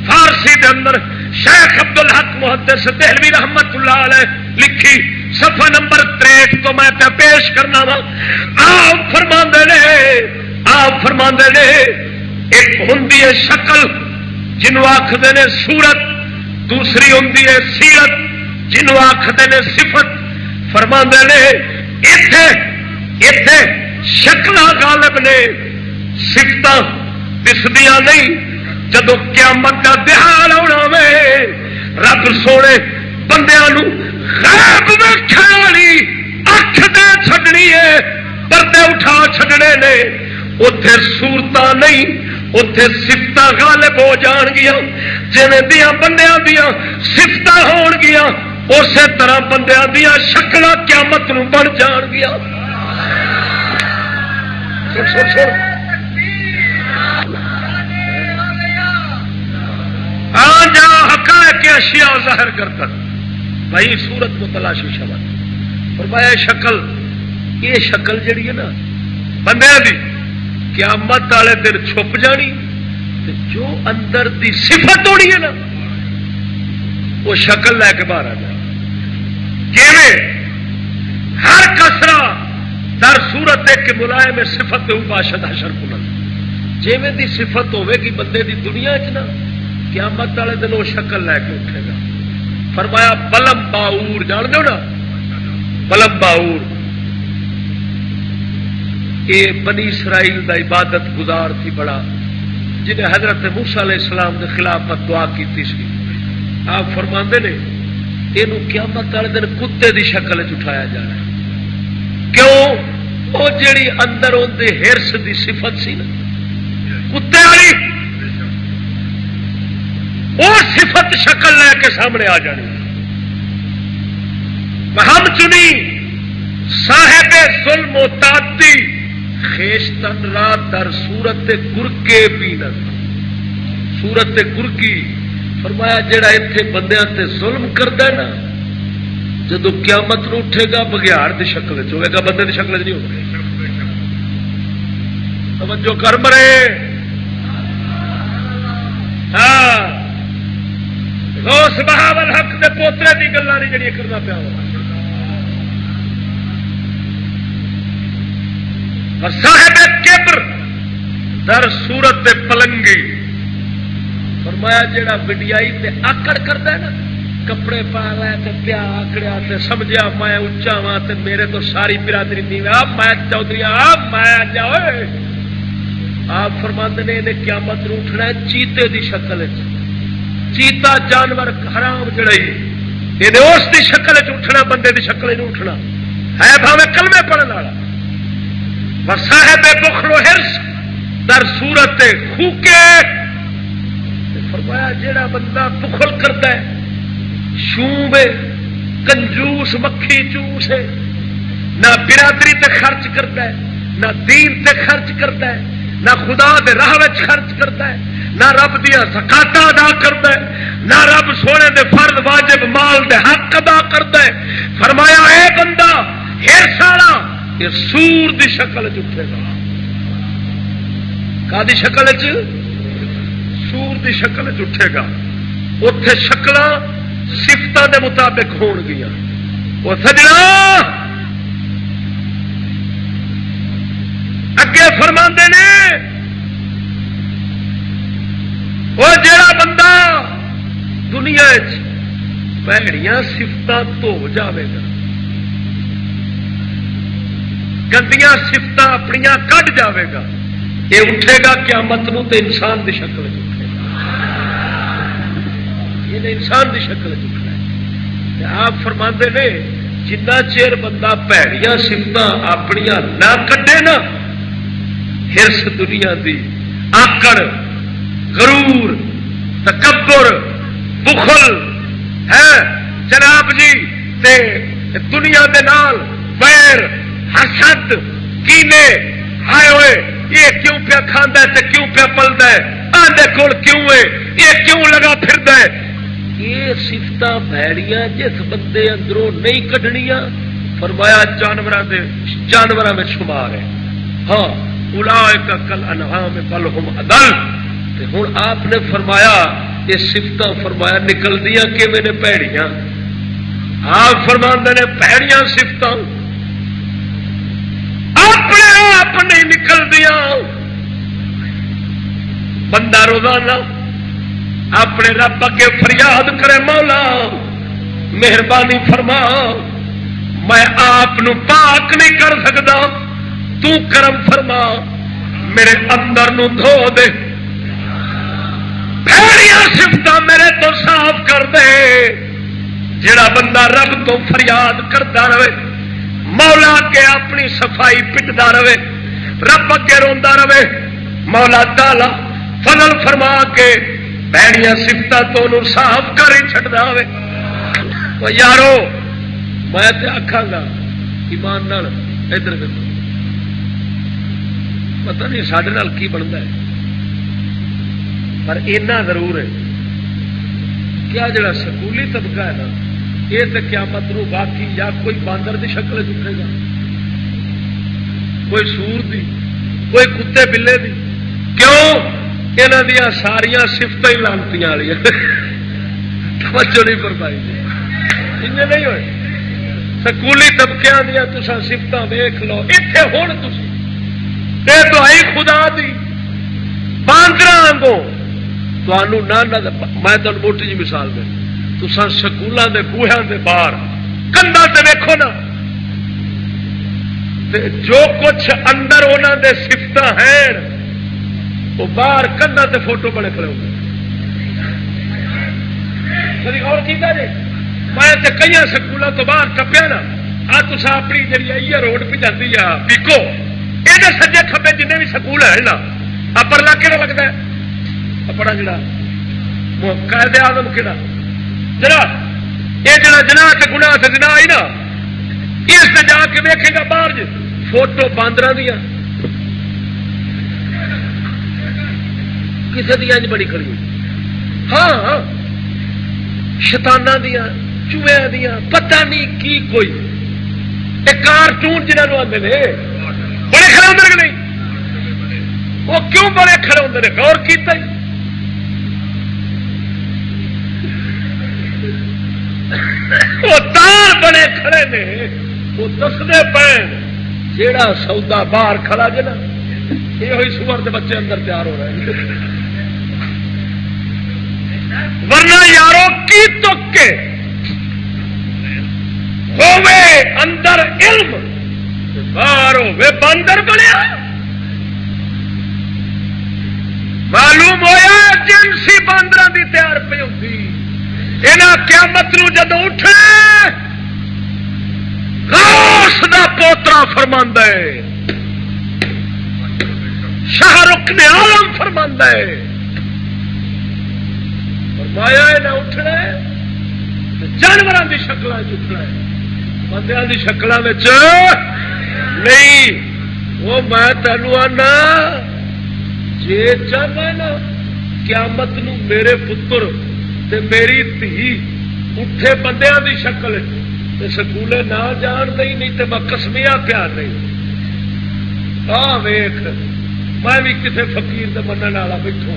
فارسی دے اندر شیخ عبد الحق محدث دہلوی رحمت اللہ علیہ لکھی صفحہ نمبر 63 تو میں تے پیش کرنا وا آپ فرماندے نے ایک ہوندی ہے شکل جنوں آکھدے نے صورت دوسری ہوندی ہے سیرت جنوں آکھدے نے صفت فرماندے نے ایتھے شکلاں غالب نے صفتاں دسدیاں نہیں جدو قیامت کا دہاڑ آنا وے رب سونے بندیاں نو غیب ویکھن والی اکھ دے چھڈنی ہے پردے اٹھا چھڈنے نے اوتھے صورتاں نہیں اوتھے صفتاں غالب ہو جان گیاں جویں دیاں بندیاں دیاں صفتاں ہون گیاں اسی طرح بندیاں دیاں شکلاں قیامت نو بن جان گیاں جا حقائق اشیاء ظاہر کرتا بھائی صورت کو تلاشی شبت فرمایا یہ شکل جڑی ہے نا بندے دی قیامت والے دن چھپ جانی جو اندر دی صفت ہونی ہے نا وہ شکل لے کے باہر آ جائے در صورت ہے کہ ملائم صفت باشد حشر کنن جیویں دی صفت ہوے گی بندے دی دنیا چ نا قیامت والے دن وہ شکل لے کے اٹھے گا. فرمایا بلم باور جان دو نا بلم باور یہ بنی اسرائیل دا عبادت گزار تھی بڑا جنہیں حضرت موسیٰ علیہ السلام کے خلاف دعا کی سی. آپ فرماندے نے یہ قیامت والے دن کتے دی شکل اٹھایا جا رہا ہے. کیوں؟ وہ جیڑی اندر اندر ہرس دی صفت سی نا کتے والی وہ صفت شکل لے کے سامنے آ جانی. ہم چنی صاحب ظلم و تعدی خیشتن را در صورت گرکے پینن صورت گرکی. فرمایا جڑا اتنے بندیاں تے ظلم کردا ہے نا جدو قیامت نو اٹھے گا بگیاڑ دی شکل وچ ہوے گا بندے دی شکل وچ نہیں ہوگا. توجہ کر مرے. ہاں غوث بہاول حق دے پوترے دی گلاں نہیں جڑی کرنا پیا اور صاحب کبر در صورت پلنگی. فرمایا جڑا وڈیائی تے آکڑ کردا ہے نا کپڑے پا لے تے پیا آکڑیا تے سمجھیا میں اچا وا تے میرے تو ساری برادری نیویں آ میں چودھری آ میں جاؤ. آپ فرماندے نے انہیں قیامت نو اٹھنا ہے چیتے دی شکل وچ. چیتا جانور حرام جڑا انہیں اس دی شکل وچ اٹھنا بندے دی شکل وچ اٹھنا ہے بھاویں کلمے پڑھن والا. صاحب بخل و حرص در صورت خوکے. فرمایا جیڑا بندہ بخل کرتا ہے شوم کنجوس مکھی چوس ہے نہ برادری تے خرچ کرتا ہے نہ دین تے خرچ کرتا ہے نہ خدا دے راہ وچ خرچ کرتا ہے نہ رب دیا زکات ادا کرتا ہے نہ رب سونے دے فرض واجب مال دے حق ادا کرتا ہے. فرمایا اے بندہ حرص والا یہ سور دی شکل اٹھے گا. کا دی شکل سور دی شکل اٹھے گا. اتے شکل صفتاں دے مطابق ہون گیا. وہ سجنا اگے فرماندے نے وہ جڑا بندہ دنیا پیڑیاں صفتاں تو جاوے گا گندیاں صفت اپنی کڈ جاوے گا یہ اٹھے گا قیامت نو تے انسان دی شکل اٹھے گا. یہ انسان دی شکل اٹھنا ہے. آپ فرماندے نے جنہ چیر بندہ پیڑیاں صفت اپنی نہ کڈے نا ہرس دنیا دی آکڑ غرور تکبر بخل ہے جناب جی تے دنیا دے نال ویر حسد کینے ہائے ہوئے یہ کیوں پیا کھاندا ہے تے کیوں پیا پلدا ہے آندے کول کیوں ہے یہ کیوں لگا پھردا ہے. یہ صفتاں بھڑیاں جس بندے اندروں نہیں کڈنیاں فرمایا جانوراں میں شمار ہے. ہاں اولئک کل انعام بل هم اضل. تے ہن آپ نے فرمایا یہ صفتاں فرمایا نکلدیاں کیویں نے بھڑیاں. آپ فرماندے نے بھڑیاں صفتاں اپنے آپ نہیں نکل دیا. بندہ روزانہ اپنے رب اگے فریاد کرے مولا مہربانی فرما میں آپ پاک نہیں کر سکتا تو کرم فرما میرے اندر نو دھو دے بھڑیاں صفتاں میرے تو صاف کر دے. جڑا بندہ رب تو فریاد کرتا رہے مولا کے اپنی صفائی پٹدا رہے رب اگے روندا رہے مولا تعالی فضل فرما کے بھڑیاں صفتاں تو انہوں صاف کر ہی چھڈدا ہوے. یارو میں تے آکھاں گا ایمان نال ادھر دیکھو پتہ نہیں ساڈے نال کی بنتا ہے پر اینا ضرور ہے کیا جڑا سکولی طبقہ ہے نا یہ تو قیامت نو باقی یا کوئی باندر دی شکل اٹھے گا کوئی سور دی کوئی کتے بلے دی. کیوں یہاں دیا ساریا صفتیں ہی لانتی والی توجہ نہیں فرمائی نہیں ہوئے سکولی طبقے دیا تسا سفت ویخ لو. اتنے ہوں تھی دہائی خدا دی باندر آگوں میں تمہیں موٹی جی مثال دیں تسا سکولوں کے بوہیاں دے باہر کندا تے ویکھو نا جو کچھ اندر انہوں دے سفت ہیں وہ باہر کندا تے فوٹو بڑے کھڑے ہو گئے. اور کیتا جی میں کئی سکولوں تو باہر ٹپیا نا آ اپنی جی آئی روڈ پہ جاتی ہے پیکو یہ سجے کھبے جن بھی سکول ہے نا پرلا کہڑا لگتا ہے اپنا جڑا قائد آدم کہڑا جنا یہ جڑا جنا کے گنا سے جنا آئی نا اس سے جا کے ویکھے گا باہر جی فوٹو باندر دیا کسی دیا بڑی کھڑی ہوئی. ہاں شیطاناں دیا چوہے دیا پتہ نہیں کی کوئی ایک کارٹون جنہوں آتے ہیں بڑے کھڑے ہوتے کہ نہیں وہ کیوں بڑے کھڑے ہوتے ہیں غور کیتا ہی وہ تار بڑے کھڑے نے وہ دستے پے جیڑا سودا باہر کھڑا جے نا یہ ہوئی سور کے بچے اندر تیار ہو رہے ہیں. ورنہ یارو کی تکے ہوے اندر علم باہر ہوے باندر بنیا. معلوم ہویا جنسی باندر دی تیار پی ہوتی یہاں قیامت نو جدو اٹھے غوث دا پوترا فرماندا ہے شاہ رکن عالم فرماندا ہے فرمایا ہے نہ اٹھنا جانوروں کی شکل اٹھنا ہے بندیاں کی شکل نہیں. وہ میں تینوں آنا جی چاہنا نا قیامت نو میرے پتر تے میری دھی اٹھے بندیاں دی شکل تے سکولے نہ جان دئی نہیں تے میں قسمیا پیا نہیں. آ ویخ میں بھی کسی فقیر دے منن والا بیٹھوں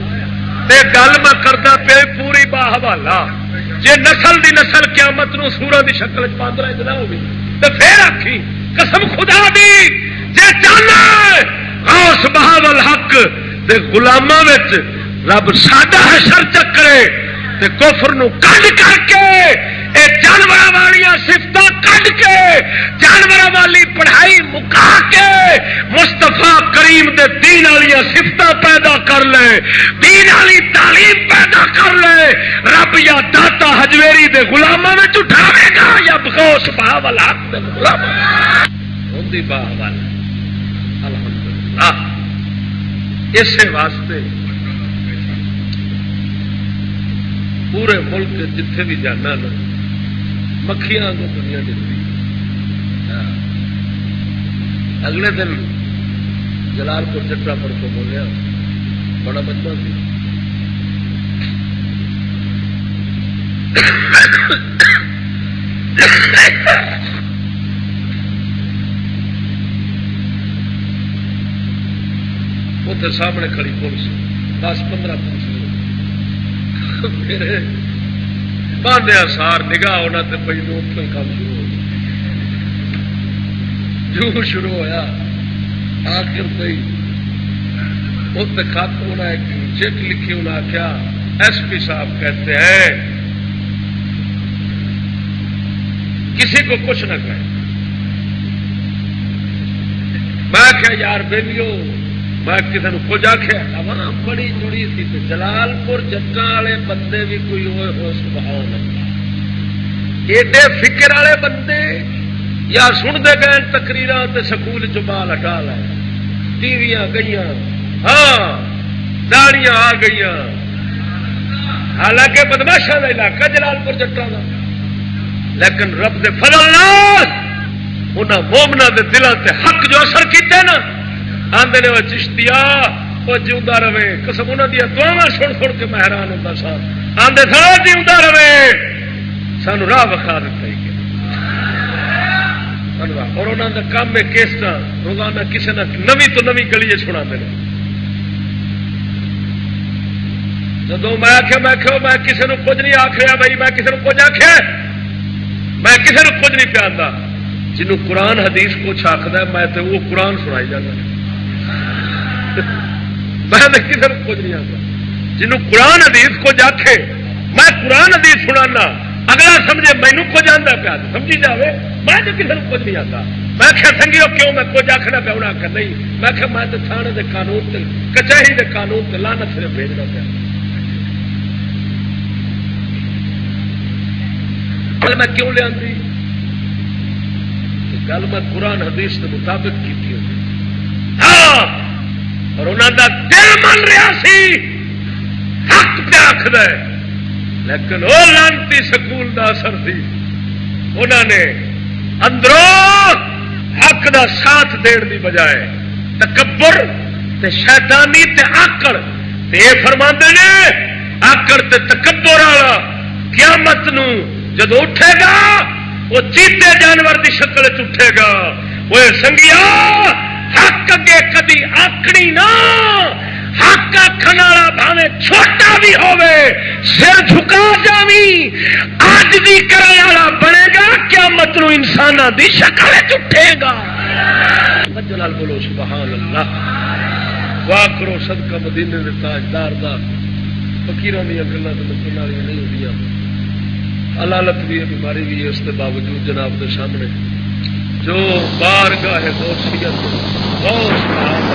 گل میں کرتا پہ پوری باحوالہ جی نسل دی نسل قیامت نو سورا دی شکل باندر نہ ہوگی تو پھر آخی قسم خدا دی جی چاہنا غوث بہاول حق دے غلاماں وچ رب ساڈا حشر چکرے تے کفر نو کڈ کر کے اے جانوراں والیاں صفتاں کڈ کے جانوراں والی پڑھائی مکا کے مصطفیٰ کریم دے دین والیاں صفتاں پیدا کر لے دین والی تعلیم پیدا کر لے رب یا داتا حجویری دے غلاماں وچ اٹھاوے گا یا غوث بہاول حق دے غلاماں ہوندی بہاول. الحمدللہ اسی واسطے پورے ملک جتھے بھی جانا نا مکھیاں کو دنیا دیتی. اگلے دن جلال پور چٹا پور کو بولیا بڑا مجمع سی اتنے سامنے کھڑی پولیس 10-15 پولیس میرے باندھیا سار نگاہ ہونا تو پی تو کام شروع ہو جو شروع ہوا آخر پی اس خط ہونا ایک چٹ لکھی انہیں آخیا ایس پی صاحب کہتے ہیں کسی کو کچھ نہ کہے. میں کیا یار بیلیو میں کسی نے کچھ آخیا بڑی جڑی سی جلال پور جگہ والے بندے بھی کوئی ہوئے ہو سبحان اللہ ایڈے فکر والے بندے یا سنتے گئے تقریراں تے سکول چ بال ہٹا لائے ٹیویاں گئی ہاں داڑیاں آ گئی حالانکہ بدماشاں کا علاقہ جلال پور جٹاں کا لیکن رب دے فضل نال انہاں مومناں دے دلاں تے حق جو اثر کیتے نا آدھے نے وہ چشتیا وہ جیوندا رہے قسم انہوں دیا دعاواں سن سن کے میں حیران ہوتا سا آدھے تھا جیوندا رہے سانو راہ وکھا دیتا ہی اور انہوں کا کام ہے کیسٹ روزانہ کسی نہ نوی تو نوی گلی سنا دے. جب میں آخیا میں کسی نے کچھ نہیں آخیا بھائی میں کسی نے کچھ آخیا میں کسی نے کچھ نہیں پیا جنہوں قرآن حدیث کچھ آخر ہے میں تو وہ قرآن سنائی جانا میں کسی کو کچھ نہیں آتا جنہوں قرآن حدیث کچھ آخے میں قرآن حدیث سنانا اگلا سمجھے مینو کچھ آتا پیا سمجھی جائے میں تو کسی کو کچھ نہیں آتا میں کیا سنگیو کیوں میں کچھ آخنا پیا انہیں آخر نہیں میں کہ میں تو تھانے کے قانون تے کچہری کے قانون تے لعنت صرف بھیجنا پیا میں کیوں لیا گل میں قرآن حدیث کے مطابق کی ہاں اور انہوں کا دل من رہا سی حق پہ آخر لیکن وہ لانتی سکول کا اثر سی انہوں نے اندروں حق دا ساتھ دین دی بجائے تکبر تے شیطانی تے آکڑ تے یہ فرماندے نے آکڑ تے تکبر والا قیامت نو جدو اٹھے گا وہ چیتے جانور دی شکل اٹھے گا وہ سنگیا حق اگے کدی آکڑی نہ حق آخر والا بھاوے چھوٹا بھی ہوے سر جھکا جاوی آج بھی کرنے والا بنے گا قیامت نو انساناں دی شکل اٹھے گا جلال بولو سبحان اللہ واہ کرو صدقہ مدینے دے تاجدار دا فقیراں دی گلاں تے مکن والی نہیں ہوندیاں حلالت بھی ہے بیماری بھی ہے اس کے باوجود جناب کے سامنے جو بارگاہ غوثیت غوث